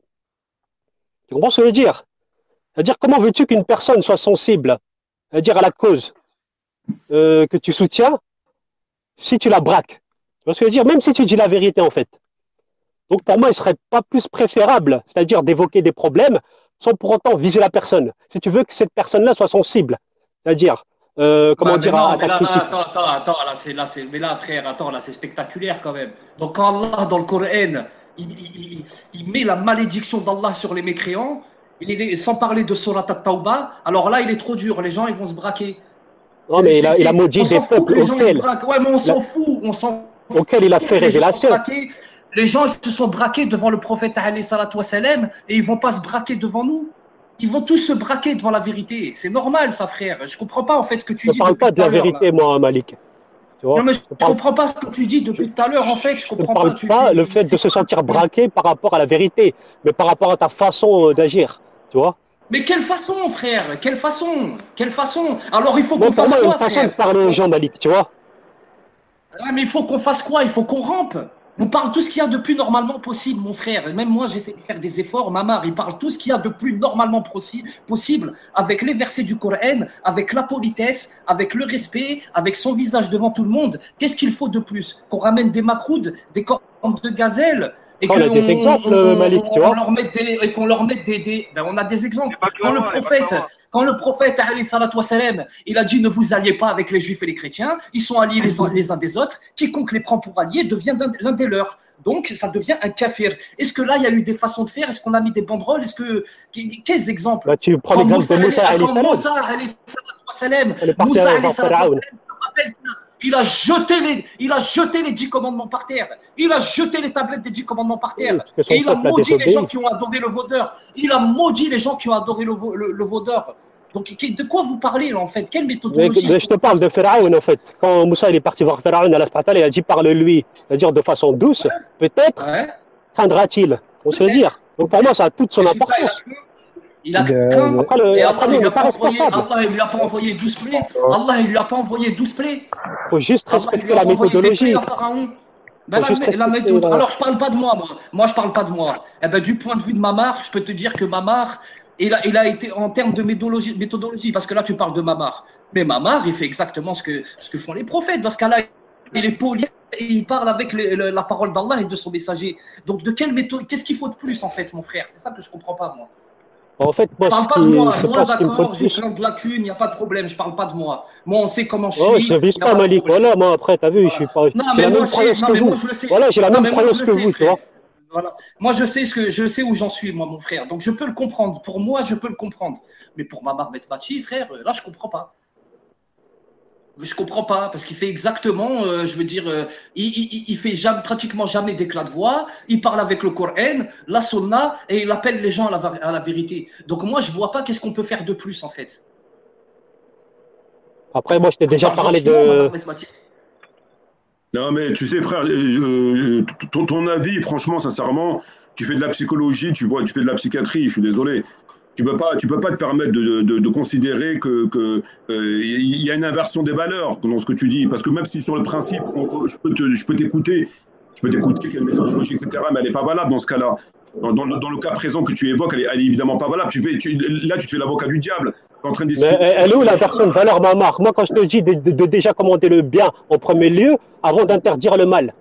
Tu comprends ce que je veux dire? C'est-à-dire, comment veux-tu qu'une personne soit sensible, c'est-à-dire à la cause que tu soutiens, si tu la braques? Tu vois ce que je veux dire? Même si tu dis la vérité, en fait. Donc, pour moi, il ne serait pas plus préférable, c'est-à-dire d'évoquer des problèmes sans pour autant viser la personne. Si tu veux que cette personne-là soit sensible, c'est-à-dire, comment dire, à ta critique. Mais là, frère, attends, là, c'est spectaculaire quand même. Donc, quand Allah, dans le Coran, il met la malédiction d'Allah sur les mécréants, sans parler de Surat At-Tawbah, alors là, il est trop dur, les gens, ils vont se braquer. Non, mais il a maudit des peuples auxquels. Ouais, mais on s'en fout, auquel il a fait révélation. Les gens se sont braqués devant le prophète alayhi salatu wassalam, et ils ne vont pas se braquer devant nous. Ils vont tous se braquer devant la vérité. C'est normal, ça, frère. Je ne comprends pas, en fait, ce que tu dis. Je ne parle pas de la vérité, moi, Malik. Tu vois, non, mais je ne comprends pas ce que tu dis depuis tout à l'heure, en fait. Je ne parle pas le fait de se sentir braqué par rapport à la vérité, mais par rapport à ta façon d'agir. Tu vois? Mais quelle façon, frère? Quelle façon? Alors, il faut qu'on fasse quoi, frère? Pour moi, il y a une façon de parler aux gens, Malik, tu vois? Ouais, mais il faut qu'on fasse quoi? Il faut qu'on rampe. On parle tout ce qu'il y a de plus normalement possible, mon frère. Et même moi, j'essaie de faire des efforts. Mamar, il parle tout ce qu'il y a de plus normalement possible, avec les versets du Coran, avec la politesse, avec le respect, avec son visage devant tout le monde. Qu'est-ce qu'il faut de plus? Qu'on ramène des macroudes, des cornes de gazelle, et On a des exemples, Malik, tu vois. qu'on leur mette ben, on a des exemples. Quand le prophète, alayhi salatu wassalam, il a dit ne vous alliez pas avec les juifs et les chrétiens, ils sont alliés les uns des autres, quiconque les prend pour alliés devient l'un des leurs. Donc ça devient un kafir. Est-ce que là il y a eu des façons de faire? Est-ce qu'on a mis des banderoles? Quels exemples? Bah, tu prends l'exemple de Moussa alayhi salam. Moussa alayhi salam, il a jeté les 10 commandements par terre. Il a jeté les tablettes des 10 commandements par terre. Et il a maudit les gens qui ont adoré le vaudeur. Il a maudit les gens qui ont adoré le vaudeur. Donc, de quoi vous parlez, là, en fait? Quelle méthodologie? Mais je te parle de Pharaon, en fait. Quand Moussa il est parti voir Pharaon, Allah il a dit parle-lui. C'est-à-dire de façon douce, peut-être craindra-t-il. On se le dire. Donc, pour moi, ça a toute son importance. Il a craint. Et Allah, il ne lui a pas envoyé 12 plaies. Allah, il lui a pas envoyé 12 plaies. Il faut juste respecter la méthodologie. Ben alors, je parle pas de moi, moi. Je parle pas de moi. Eh ben, du point de vue de Mamar, je peux te dire que Mamar, il a été en termes de méthodologie, parce que là, tu parles de Mamar. Mais Mamar, il fait exactement ce que font les prophètes. Dans ce cas-là, il est poli et il parle avec la parole d'Allah et de son messager. Donc, de quelle méthode? Qu'est-ce qu'il faut de plus, en fait, mon frère? C'est ça que je comprends pas, moi. En fait, moi, je parle pas de moi. Moi, d'accord, j'ai plein de lacunes, il n'y a pas de problème. Je parle pas de moi. Moi, on sait comment je suis. Je ne vise pas Malik. Voilà, moi, après, tu as vu, je suis pas. Non, mais moi, je le sais. Voilà, j'ai la même croyance que vous, tu vois. Voilà. Moi, je sais où j'en suis, moi, mon frère. Donc, je peux le comprendre. Pour moi, je peux le comprendre. Mais pour Mamar Betbati, frère, là, je comprends pas. Je comprends pas, parce qu'il fait exactement, je veux dire, il fait pratiquement jamais d'éclat de voix, il parle avec le Coran, la Sunna, et il appelle les gens à la vérité. Donc moi, je vois pas qu'est-ce qu'on peut faire de plus, en fait. Après, moi, je t'ai déjà parlé de... Non, mais tu sais, frère, ton avis, franchement, sincèrement, tu fais de la psychologie, tu fais de la psychiatrie, je suis désolé. Tu peux pas te permettre de considérer que y a une inversion des valeurs dans ce que tu dis, parce que même si sur le principe, je peux t'écouter, quelle méthodologie, etc., mais elle n'est pas valable dans ce cas-là. Dans le cas présent que tu évoques, elle est évidemment pas valable. Là, tu te fais l'avocat du diable. En train de mais elle est où l'inversion de valeur, Mamar? Moi, quand je te dis de déjà commander le bien en premier lieu, avant d'interdire le mal.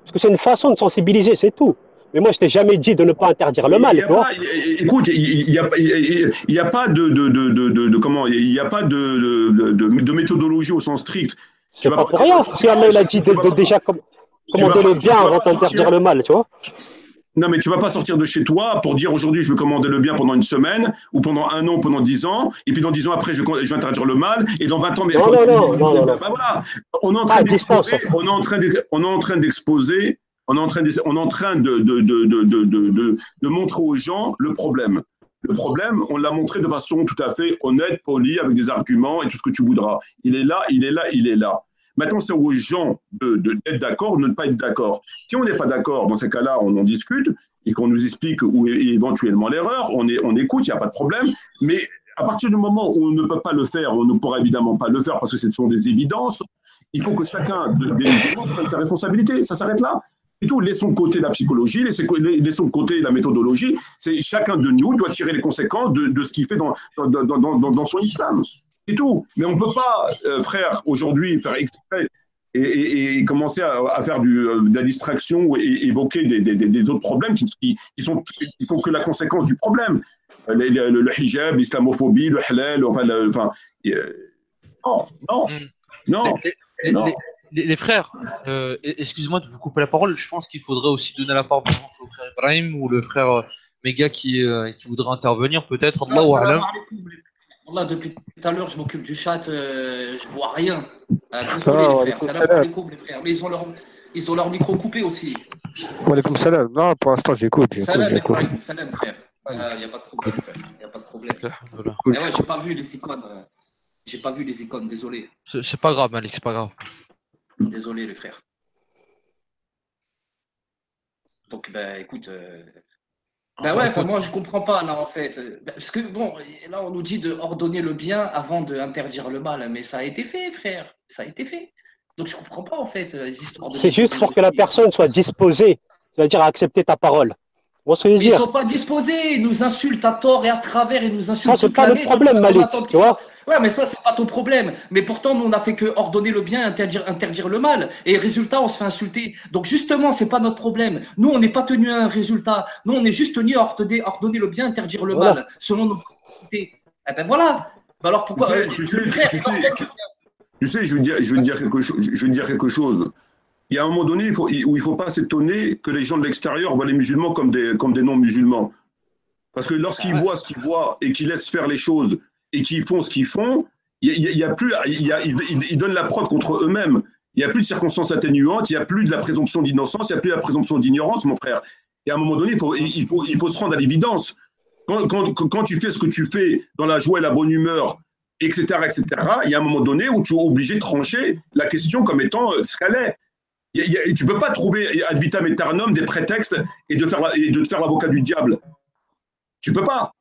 Parce que c'est une façon de sensibiliser, c'est tout. Mais moi, je t'ai jamais dit de ne pas interdire le mal. Écoute, il n'y a pas de méthodologie au sens strict. C'est pas pour rien. Si Allah il a dit de déjà commander le bien avant d'interdire le mal, tu vois. Non, mais tu vas pas sortir de chez toi pour dire aujourd'hui je veux commander le bien pendant une semaine, ou pendant un an, pendant 10 ans, et puis dans 10 ans après je vais interdire le mal, et dans 20 ans, mais non. Ben voilà. On est en train d'exposer, on est en train de montrer aux gens le problème. Le problème, on l'a montré de façon tout à fait honnête, polie, avec des arguments et tout ce que tu voudras. Il est là, il est là, il est là. Maintenant, c'est aux gens d'être d'accord ou de ne pas être d'accord. Si on n'est pas d'accord, dans ces cas-là, on en discute et qu'on nous explique où est éventuellement l'erreur, on écoute, il n'y a pas de problème. Mais à partir du moment où on ne peut pas le faire, on ne pourra évidemment pas le faire parce que ce sont des évidences, il faut que chacun des musulmans prenne sa responsabilité. Ça s'arrête là. Et tout, laissons de côté la psychologie, laissons de côté la méthodologie. C'est chacun de nous doit tirer les conséquences de ce qu'il fait dans son islam. C'est tout. Mais on ne peut pas, frère, aujourd'hui, faire exprès et commencer à faire de la distraction et évoquer des autres problèmes qui sont que la conséquence du problème. Le hijab, l'islamophobie, le halal, non. Les frères, excuse-moi de vous couper la parole, je pense qu'il faudrait aussi donner la parole par exemple, au frère Ibrahim ou le frère Méga qui voudrait intervenir peut-être. Là, depuis tout à l'heure, je m'occupe du chat, je vois rien. Désolé les frères, salam alaikum les frères, mais ils ont leur micro coupé aussi. Wa alaykoum salam. Non, pour l'instant, j'écoute. Salam frère. Il n'y a pas de problème, frère. Il n'y a pas de problème. Mais ouais, j'ai pas vu les icônes. J'ai pas vu les icônes, désolé. C'est pas grave, Malik, c'est pas grave. Désolé les frères. Donc, écoute. Moi je comprends pas là en fait. Parce que bon, là on nous dit de ordonner le bien avant d'interdire le mal, mais ça a été fait, frère. Ça a été fait. Donc je comprends pas en fait les histoires de C'est juste pour que la personne soit disposée, c'est-à-dire à accepter ta parole. Vous voyez ce que je veux Mais ils dire? sont pas disposés, ils nous insultent à tort et à travers, ils nous Ça, insultent c'est toute pas notre l'année. problème, On Malik, attend tu qu'ils soient. vois? Ouais, mais ça, c'est pas ton problème. Mais pourtant, nous, on a fait que ordonner le bien, interdire le mal. Et résultat, on se fait insulter. Donc, justement, c'est pas notre problème. Nous, on n'est pas tenu à un résultat. Nous, on est juste tenu à ordonner le bien, interdire le Voilà. mal, selon nos possibilités. Eh ben voilà. Ben alors pourquoi frère, tu sais, je veux dire quelque chose. Il y a un moment donné où il ne faut pas s'étonner que les gens de l'extérieur voient les musulmans comme des non-musulmans. Parce que lorsqu'ils voient ce qu'ils voient et qu'ils laissent faire les choses et qu'ils font ce qu'ils font, ils donnent la preuve contre eux-mêmes. Il n'y a plus de circonstances atténuantes, il n'y a plus de la présomption d'innocence, il n'y a plus de la présomption d'ignorance, mon frère. Et à un moment donné, il faut se rendre à l'évidence. Quand tu fais ce que tu fais dans la joie et la bonne humeur, etc., il y a un moment donné où tu es obligé de trancher la question comme étant ce qu'elle est. Tu ne peux pas trouver ad vitam aeternum des prétextes et de te faire l'avocat du diable. Tu ne peux pas.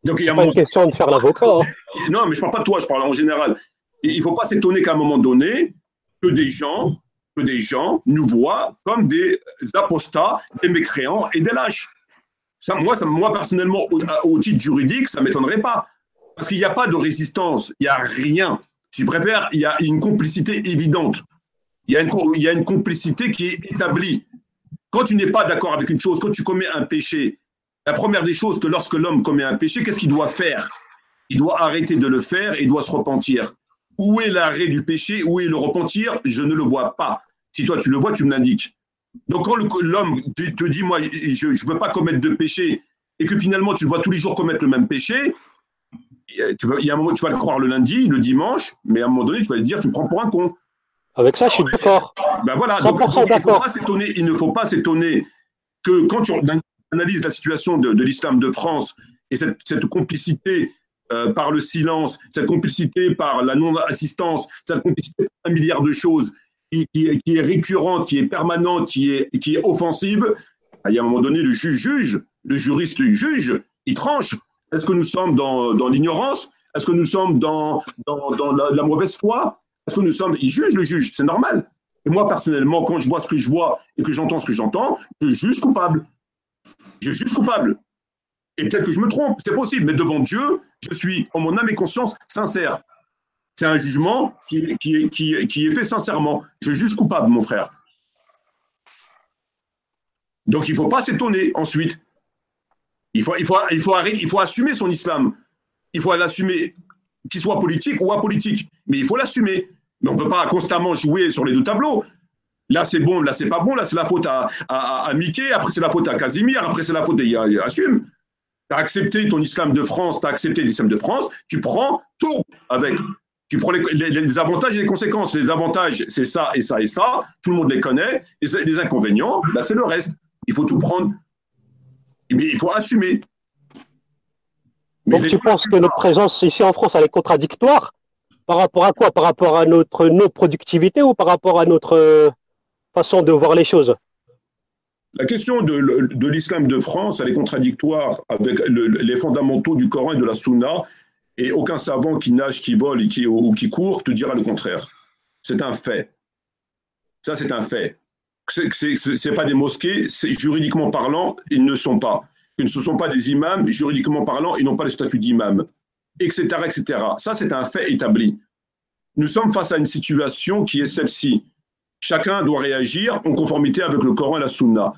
Donc, C'est pas une question de faire l'avocat. Hein. Non, mais je ne parle pas de toi, je parle en général. Et il ne faut pas s'étonner qu'à un moment donné, que des gens nous voient comme des apostats, des mécréants et des lâches. Moi, personnellement, au titre juridique, ça ne m'étonnerait pas. Parce qu'il n'y a pas de résistance, il n'y a rien. Si je préfère, il y a une complicité évidente. Il y a une complicité qui est établie. Quand tu n'es pas d'accord avec une chose, quand tu commets un péché, la première des choses que lorsque l'homme commet un péché, qu'est-ce qu'il doit faire? Il doit arrêter de le faire et il doit se repentir. Où est l'arrêt du péché? Où est le repentir? Je ne le vois pas. Si toi tu le vois, tu me l'indiques. Donc quand l'homme te dit, moi, je ne veux pas commettre de péché, et que finalement tu le vois tous les jours commettre le même péché, il y a un moment, tu vas le croire le lundi, le dimanche, mais à un moment donné, tu vas te dire, tu me prends pour un con. Avec ça, je suis d'accord. Ben voilà, 100% donc d'accord. il ne faut pas s'étonner que quand tu analyses la situation de l'islam de France et cette complicité par le silence, cette complicité par la non-assistance, cette complicité par 1 milliard de choses qui est récurrente, qui est permanente, qui est offensive, il y a un moment donné, le juge juge, le juriste juge, il tranche. Est-ce que nous sommes dans l'ignorance? Est-ce que nous sommes dans la mauvaise foi? Est-ce que nous sommes... Il juge, le juge, c'est normal. Et moi, personnellement, quand je vois ce que je vois et que j'entends ce que j'entends, je juge coupable. Je juge coupable. Et peut-être que je me trompe, c'est possible, mais devant Dieu, je suis, en mon âme et conscience, sincère. C'est un jugement qui est fait sincèrement. Je juge coupable, mon frère. Donc, il ne faut pas s'étonner ensuite. Il faut assumer son islam. Il faut l'assumer, qu'il soit politique ou apolitique. Mais il faut l'assumer. Mais on ne peut pas constamment jouer sur les deux tableaux. Là, c'est bon, là, c'est pas bon. Là, c'est la faute à Mickey. Après, c'est la faute à Casimir. Après, c'est la faute à Assume. Tu as accepté ton islam de France. Tu as accepté l'islam de France. Tu prends tout avec. Tu prends les avantages et les conséquences. Les avantages, c'est ça et ça et ça. Tout le monde les connaît. Et les inconvénients, bah, c'est le reste. Il faut tout prendre. Mais il faut assumer. Donc tu penses que notre présence ici en France, elle est contradictoire par rapport à quoi? Par rapport à notre non-productivité ou par rapport à notre façon de voir les choses? La question de l'islam de France, elle est contradictoire avec les fondamentaux du Coran et de la Sunna, et aucun savant qui nage, qui vole ou qui court te dira le contraire. C'est un fait. Ça, c'est un fait. Ce n'est pas des mosquées, juridiquement parlant, ils ne sont pas. Ce ne sont pas des imams, juridiquement parlant, ils n'ont pas le statut d'imam, etc., etc. Ça, c'est un fait établi. Nous sommes face à une situation qui est celle-ci. Chacun doit réagir en conformité avec le Coran et la Sunna.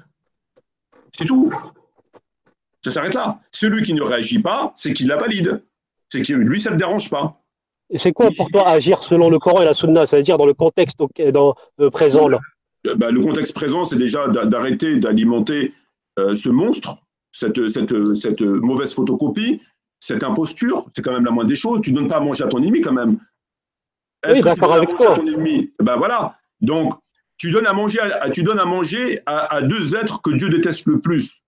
C'est tout. Ça s'arrête là. Celui qui ne réagit pas, c'est qu'il la valide. C'est que lui, ça ne le dérange pas. Et c'est quoi pour toi agir selon le Coran et la Sunna, c'est-à-dire dans le contexte présent là? Le contexte présent, c'est déjà d'arrêter d'alimenter ce monstre, cette mauvaise photocopie, cette imposture. C'est quand même la moindre des choses. Tu ne donnes pas à manger à ton ennemi quand même. Oui, d'accord avec toi. Ben voilà. Donc, tu donnes à manger à deux êtres que Dieu déteste le plus.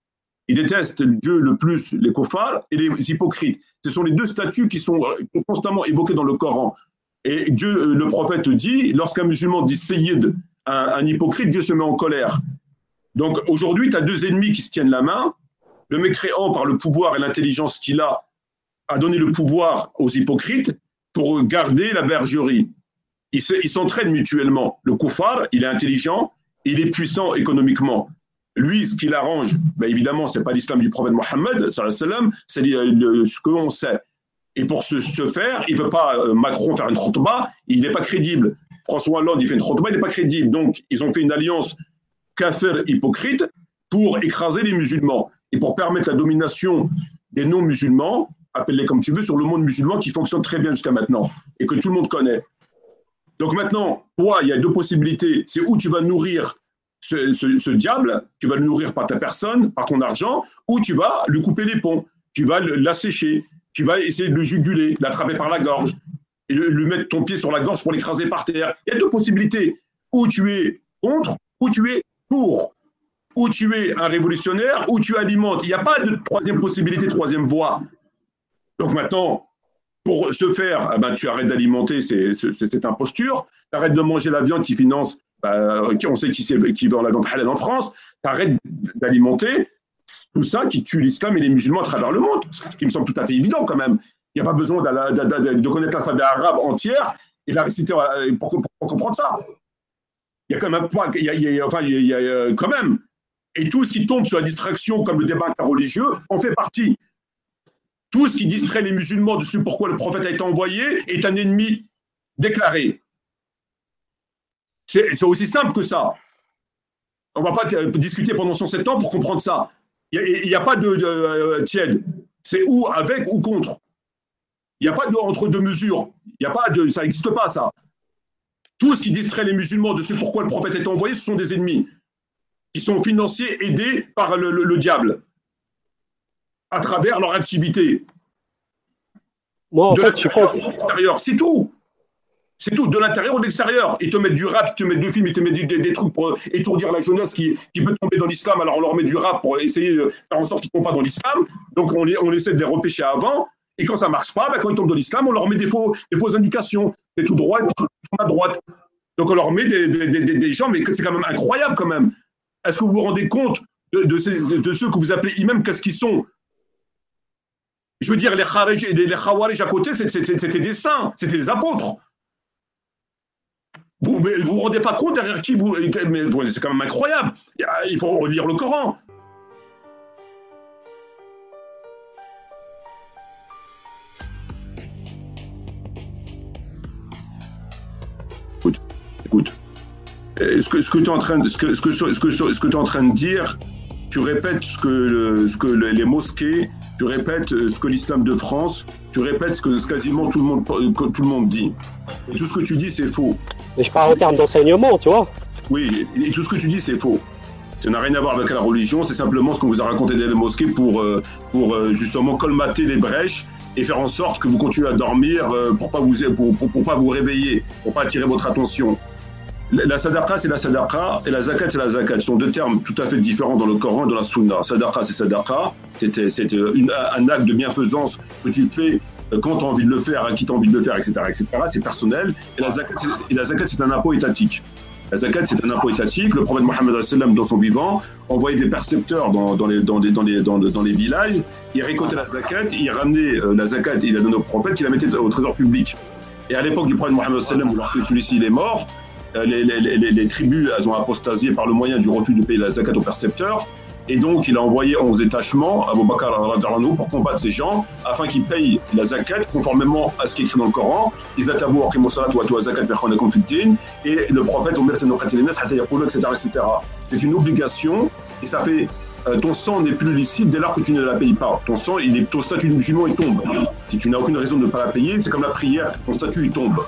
Il déteste Dieu le plus, les kuffars et les hypocrites. Ce sont les deux statuts qui sont constamment évoqués dans le Coran. Et Dieu, le prophète dit, lorsqu'un musulman dit Sayyid, un hypocrite, Dieu se met en colère. Donc aujourd'hui, tu as deux ennemis qui se tiennent la main. Le mécréant, par le pouvoir et l'intelligence qu'il a donné le pouvoir aux hypocrites pour garder la bergerie. Ils s'entraident mutuellement. Le koufar, il est intelligent, il est puissant économiquement. Lui, ce qui l'arrange, ben évidemment, ce n'est pas l'islam du prophète Mohammed, c'est ce que l'on sait. Et pour ce faire, il ne peut pas, Macron, faire une khutbah, il n'est pas crédible. François Hollande, il fait une khutbah, il n'est pas crédible. Donc, ils ont fait une alliance kafir hypocrite pour écraser les musulmans et pour permettre la domination des non-musulmans, appelle-les comme tu veux, sur le monde musulman qui fonctionne très bien jusqu'à maintenant et que tout le monde connaît. Donc maintenant, toi, il y a deux possibilités. C'est où tu vas nourrir ce diable, tu vas le nourrir par ta personne, par ton argent, ou tu vas lui couper les ponts, tu vas l'assécher, tu vas essayer de le juguler, l'attraper par la gorge, et lui mettre ton pied sur la gorge pour l'écraser par terre. Il y a deux possibilités. Ou tu es contre, ou tu es pour. Ou tu es un révolutionnaire, ou tu alimentes. Il n'y a pas de troisième possibilité, troisième voie. Donc maintenant, pour ce faire, eh ben, tu arrêtes d'alimenter cette imposture, tu arrêtes de manger la viande qui finance, on sait qui vend la viande halal en France, tu arrêtes d'alimenter tout ça qui tue l'islam et les musulmans à travers le monde, ce qui me semble tout à fait évident quand même. Il n'y a pas besoin de connaître l'alphabet arabe entière et de la réciter pour comprendre ça. Il y a quand même quand même. Et tout ce qui tombe sur la distraction, comme le débat interreligieux, en fait partie. Tout ce qui distrait les musulmans de ce pourquoi le prophète a été envoyé est un ennemi déclaré. C'est aussi simple que ça. On ne va pas discuter pendant 107 ans pour comprendre ça. Il n'y a pas de tiède. C'est ou avec ou contre. Il n'y a pas de entre deux mesures. Ça n'existe pas, ça. Tout ce qui distrait les musulmans de ce pourquoi le prophète est envoyé, ce sont des ennemis qui sont financés, aidés par le diable à travers leur activité. Moi, en de fait, je l'intérieur pense. ou de l'extérieur, c'est tout. C'est tout, de l'intérieur ou de l'extérieur. Ils te mettent du rap, ils te mettent du film, ils te mettent des trucs pour étourdir la jeunesse qui peut tomber dans l'islam. Alors on leur met du rap pour essayer de faire en sorte qu'ils ne tombent pas dans l'islam. Donc on essaie de les repêcher avant. Et quand ça ne marche pas, quand ils tombent dans l'islam, on leur met des fausses indications. C'est tout droit, tout à droite. Donc on leur met des gens, mais c'est quand même incroyable quand même. Est-ce que vous vous rendez compte de ceux que vous appelez imams, qu'est-ce qu'ils sont? Je veux dire, les Khawarij à côté, c'était des saints, c'était des apôtres. Vous ne vous rendez pas compte derrière qui vous. C'est quand même incroyable. Il faut lire le Coran. Écoute. Ce que tu es en train de dire, tu répètes ce que les mosquées, tu répètes ce que l'islam de France, tu répètes ce que quasiment tout le monde dit. Et tout ce que tu dis, c'est faux. Mais je parle en termes d'enseignement, tu vois. Oui, et tout ce que tu dis, c'est faux. Ça n'a rien à voir avec la religion, c'est simplement ce qu'on vous a raconté dans les mosquées pour justement colmater les brèches et faire en sorte que vous continuez à dormir pour pas vous réveiller, pour pas attirer votre attention. La sadaqa, c'est la sadaqa, et la zakat, c'est la zakat. Ce sont deux termes tout à fait différents dans le Coran et dans la Sunna. Sadaqa, c'est sadaqa, c'est un acte de bienfaisance que tu fais quand tu as envie de le faire, à qui tu as envie de le faire, etc. C'est personnel. Et la zakat, c'est un impôt étatique. La zakat, c'est un impôt étatique. Le prophète Mohammed, dans son vivant, envoyait des percepteurs dans les villages. Il récoltait la zakat, il ramenait la zakat, il la donnait au prophète, il la mettait au trésor public. Et à l'époque du prophète Mohammed, lorsque celui-ci il est mort, les tribus, elles ont apostasié par le moyen du refus de payer la zakat aux percepteurs. Et donc, il a envoyé 11 détachements à Abu Bakr pour combattre ces gens, afin qu'ils payent la zakat conformément à ce qui est écrit dans le Coran. Et le prophète, etc. C'est une obligation, et ça fait ton sang n'est plus licite dès lors que tu ne la payes pas. Ton statut de musulman, il tombe. Si tu n'as aucune raison de ne pas la payer, c'est comme la prière, ton statut, il tombe.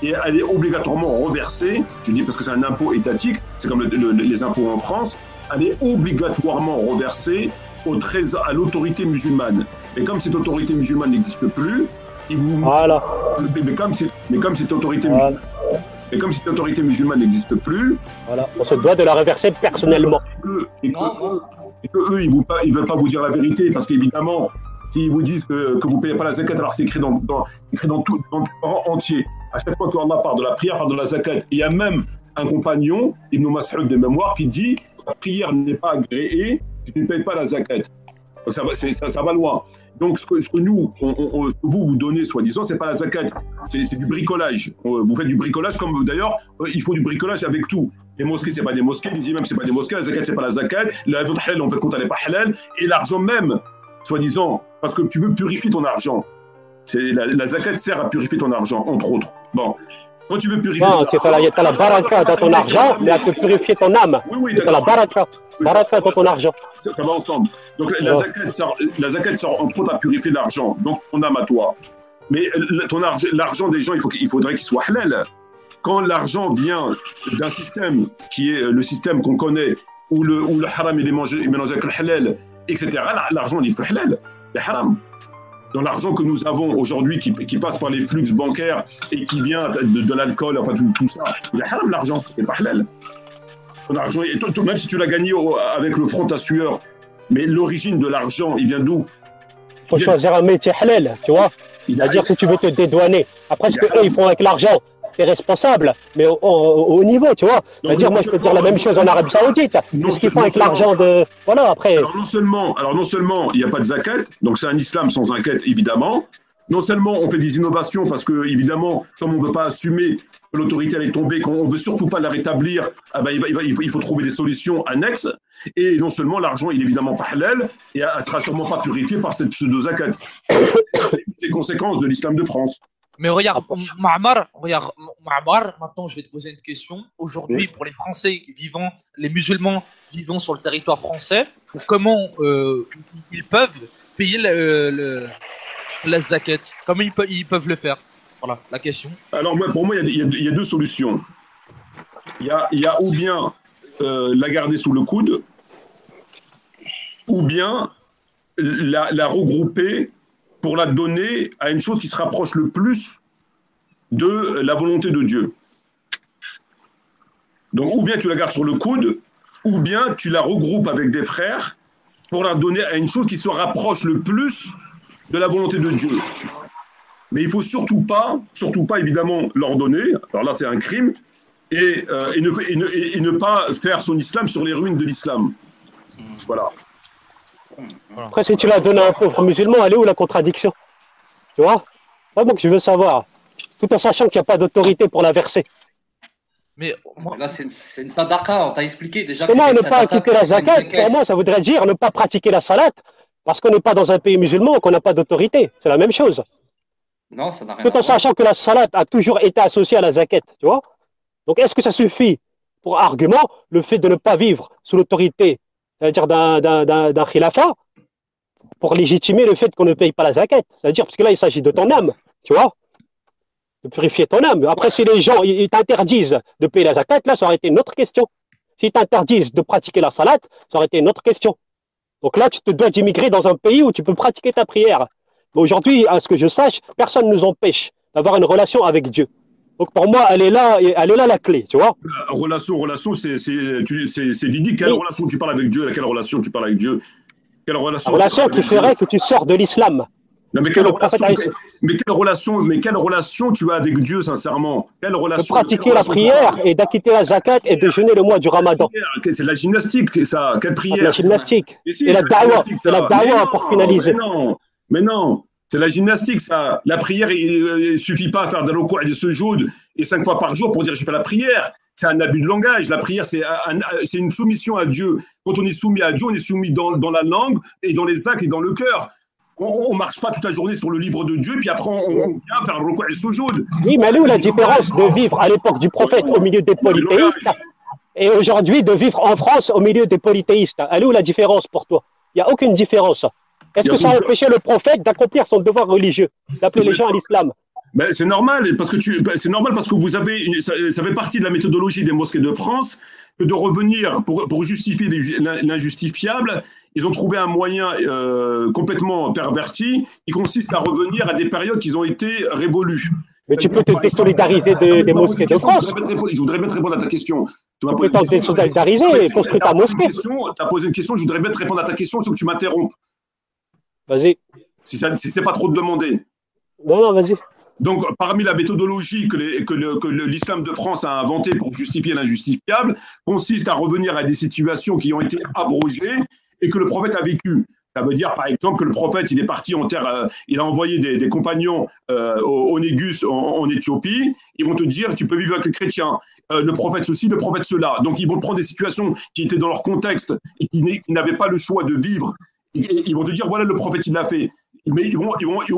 Et elle est obligatoirement reversée, je dis parce que c'est un impôt étatique, c'est comme les impôts en France, elle est obligatoirement reversée à l'autorité musulmane. Mais comme cette autorité musulmane n'existe plus, voilà. Mais comme cette autorité musulmane n'existe plus, voilà. On se doit de la reverser personnellement. Et que eux, ils ne veulent pas vous dire la vérité, parce qu'évidemment, s'ils vous disent que vous ne payez pas la zakat, alors c'est écrit dans tout le Coran entier. À chaque fois qu'Allah parle de la prière, parle de la zakat. Il y a même un compagnon, Ibn Mas'ud de mémoire, qui dit la prière n'est pas agréée si tu ne payes pas la zakat. Ça va loin. Donc, ce que nous, vous donnez, soi-disant, c'est pas la zakat, c'est du bricolage. Vous faites du bricolage, comme d'ailleurs, il faut du bricolage avec tout. Les mosquées, c'est pas des mosquées, les imams, c'est pas des mosquées, la zakat, c'est pas la zakat, la vente halal, on fait compte, elle n'est pas halal, et l'argent même, soi-disant, parce que tu veux purifier ton argent. La zakat sert à purifier ton argent, entre autres. Bon. Quand tu veux purifier. Non, il y a la baraka dans ton argent, mais elle peut purifier ton âme. Oui, c'est la baraka. Baraka dans ton argent. Ça va ensemble. Donc la zakat sert entre autres à purifier l'argent, donc ton âme à toi. Mais l'argent des gens, il faudrait qu'il soit halal. Quand l'argent vient d'un système qui est le système qu'on connaît, où le haram il est mélangé avec le halal, etc., l'argent n'est plus halal, il est haram. Dans l'argent que nous avons aujourd'hui, qui passe par les flux bancaires et qui vient de l'alcool, enfin tout ça, il est haram l'argent, il n'est pas halal. Ton argent, même si tu l'as gagné avec le front à sueur, mais l'origine de l'argent, il vient d'où? Il faut choisir un métier halal, tu vois. C'est-à-dire si tu veux te dédouaner. Après, ce qu'eux, ils font avec l'argent, t'es responsable, mais au niveau, tu vois. C'est-à-dire, moi, je peux dire la même chose en Arabie Saoudite. Ce qu'ils font avec l'argent de. Voilà, après. Alors, non seulement il n'y a pas de zakat, donc c'est un islam sans zakat, évidemment. Non seulement on fait des innovations, parce que, évidemment, comme on ne veut pas assumer que l'autorité elle est tombée, qu'on ne veut surtout pas la rétablir, il faut trouver des solutions annexes. Et non seulement l'argent, il n'est évidemment pas halal, et elle ne sera sûrement pas purifiée par cette pseudo-zakat. Les conséquences de l'islam de France. Mais regarde, Ma'mar, maintenant je vais te poser une question. Aujourd'hui, pour les Français vivant, les musulmans vivant sur le territoire français, comment ils peuvent payer la zakat? Comment ils peuvent le faire? Voilà la question. Alors, pour moi, il y a deux solutions. Il y a ou bien la garder sous le coude, ou bien la regrouper pour la donner à une chose qui se rapproche le plus de la volonté de Dieu. Donc, ou bien tu la gardes sur le coude, ou bien tu la regroupes avec des frères pour la donner à une chose qui se rapproche le plus de la volonté de Dieu. Mais il ne faut surtout pas évidemment leur donner, alors là c'est un crime, et ne pas faire son islam sur les ruines de l'islam. Voilà. Après, si tu la donnes à un pauvre musulman, elle est où la contradiction? Tu vois? C'est bon que je veux savoir. Tout en sachant qu'il n'y a pas d'autorité pour la verser. Mais là, c'est une sadaqa, on t'a expliqué déjà. Comment ne pas quitter la zakat? Pour moi, ça voudrait dire ne pas pratiquer la salat, parce qu'on n'est pas dans un pays musulman, qu'on n'a pas d'autorité. C'est la même chose. Non, ça n'a rien Tout en sachant que la salat a toujours été associée à la zakat, tu vois? Donc, est-ce que ça suffit pour argument le fait de ne pas vivre sous l'autorité, c'est-à-dire d'un khilafa, pour légitimer le fait qu'on ne paye pas la zakat? C'est-à-dire, parce que là, il s'agit de ton âme, tu vois? De purifier ton âme. Après, si les gens ils t'interdisent de payer la zakat, là, ça aurait été une autre question. S'ils t'interdisent de pratiquer la salat, ça aurait été une autre question. Donc là, tu te dois d'immigrer dans un pays où tu peux pratiquer ta prière. Mais aujourd'hui, à ce que je sache, personne ne nous empêche d'avoir une relation avec Dieu. Donc pour moi, elle est là la clé, tu vois. Relation, c'est vidi. Quelle relation tu parles avec Dieu? Quelle relation tu parles avec Dieu? Quelle relation? La relation qui ferait que tu sors de l'islam. Non, mais quelle relation tu as avec Dieu, sincèrement? Quelle relation? De pratiquer la prière et d'acquitter la zakat et de jeûner le mois du Ramadan. C'est la gymnastique, ça. Quelle prière? La gymnastique. Si, et la dawa. C'est la dawa pour finaliser. Mais non. C'est la gymnastique, ça. La prière, il ne suffit pas à faire des recours et des sujouds et 5 fois par jour pour dire je fais la prière. C'est un abus de langage. La prière, c'est une soumission à Dieu. Quand on est soumis à Dieu, on est soumis dans la langue et dans les actes et dans le cœur. On ne marche pas toute la journée sur le livre de Dieu, puis après on vient faire le recours et le sujoud. Oui, mais elle est où la différence de vivre à l'époque du prophète au milieu des polythéistes et aujourd'hui de vivre en France au milieu des polythéistes? Elle est où la différence pour toi? Il n'y a aucune différence. Est-ce que ça a empêché le prophète d'accomplir son devoir religieux, d'appeler les gens à l'islam? Ben, c'est normal parce que vous avez ça fait partie de la méthodologie des mosquées de France que de revenir pour justifier l'injustifiable. Ils ont trouvé un moyen complètement perverti qui consiste à revenir à des périodes qui ont été révolues. Mais tu peux te désolidariser des mosquées de France. Je voudrais bien te répondre à ta question. Tu peux te désolidariser et construire ta mosquée. Tu as posé une question, je voudrais bien te répondre à ta question, sauf que tu m'interrompes. Vas-y. Si c'est pas trop de demander. Non, vas-y. Donc, parmi la méthodologie que l'islam de France a inventée pour justifier l'injustifiable, consiste à revenir à des situations qui ont été abrogées et que le prophète a vécu. Ça veut dire, par exemple, que le prophète, il est parti en terre, il a envoyé des compagnons au Négus en Éthiopie. Ils vont te dire, tu peux vivre avec les chrétiens. Le prophète ceci, le prophète cela. Donc, ils vont prendre des situations qui étaient dans leur contexte et qui n'avaient pas le choix de vivre. Et ils vont te dire, voilà, le prophète, il l'a fait. Mais ils vont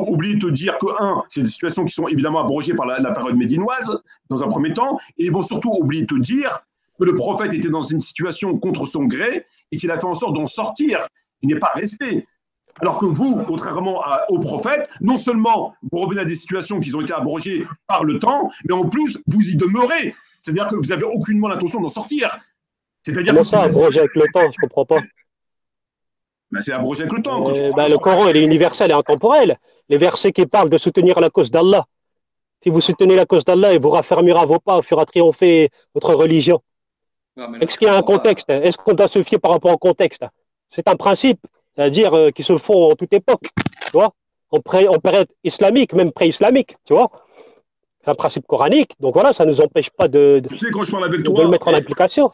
oublier de te dire que, c'est des situations qui sont évidemment abrogées par la période médinoise, dans un premier temps. Et ils vont surtout oublier de te dire que le prophète était dans une situation contre son gré et qu'il a fait en sorte d'en sortir. Il n'est pas resté. Alors que vous, contrairement aux prophètes, non seulement vous revenez à des situations qui ont été abrogées par le temps, mais en plus, vous y demeurez. C'est-à-dire que vous n'avez aucunement l'intention d'en sortir. C'est-à-dire comment ça, abrogé avec le temps? Je ne comprends pas. Ben, c'est abrogé avec le temps. Le Coran, il est universel et intemporel. Les versets qui parlent de soutenir la cause d'Allah. Si vous soutenez la cause d'Allah, il vous raffermira vos pas, fera triompher votre religion. Est-ce qu'il y a un contexte? Est-ce qu'on doit se fier par rapport au contexte? C'est un principe, c'est-à-dire qui se font en toute époque, tu vois, en période islamique, même pré-islamique, tu vois. C'est un principe coranique, donc voilà, ça ne nous empêche pas de quand je parle avec toi, le mettre en application.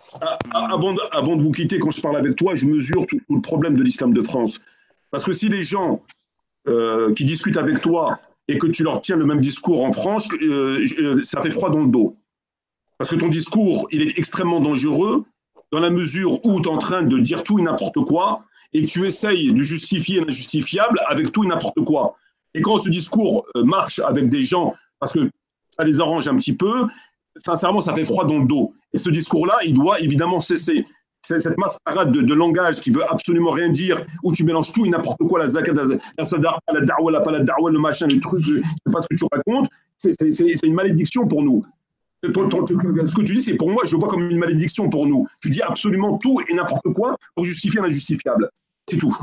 Avant de vous quitter, quand je parle avec toi, je mesure tout le problème de l'islam de France. Parce que si les gens qui discutent avec toi et que tu leur tiens le même discours en France, ça fait froid dans le dos. Parce que ton discours, il est extrêmement dangereux dans la mesure où tu es en train de dire tout et n'importe quoi et que tu essayes de justifier l'injustifiable avec tout et n'importe quoi. Et quand ce discours marche avec des gens, parce que ça les arrange un petit peu, sincèrement, ça fait froid dans le dos. Et ce discours-là, il doit évidemment cesser. Cette mascarade de langage qui veut absolument rien dire, où tu mélanges tout et n'importe quoi, la zakat, la sadar, la da'wa, le machin, le truc, je ne sais pas ce que tu racontes, c'est une malédiction pour nous. Ce que tu dis, c'est pour moi, je le vois comme une malédiction pour nous. Tu dis absolument tout et n'importe quoi pour justifier l'injustifiable. C'est tout.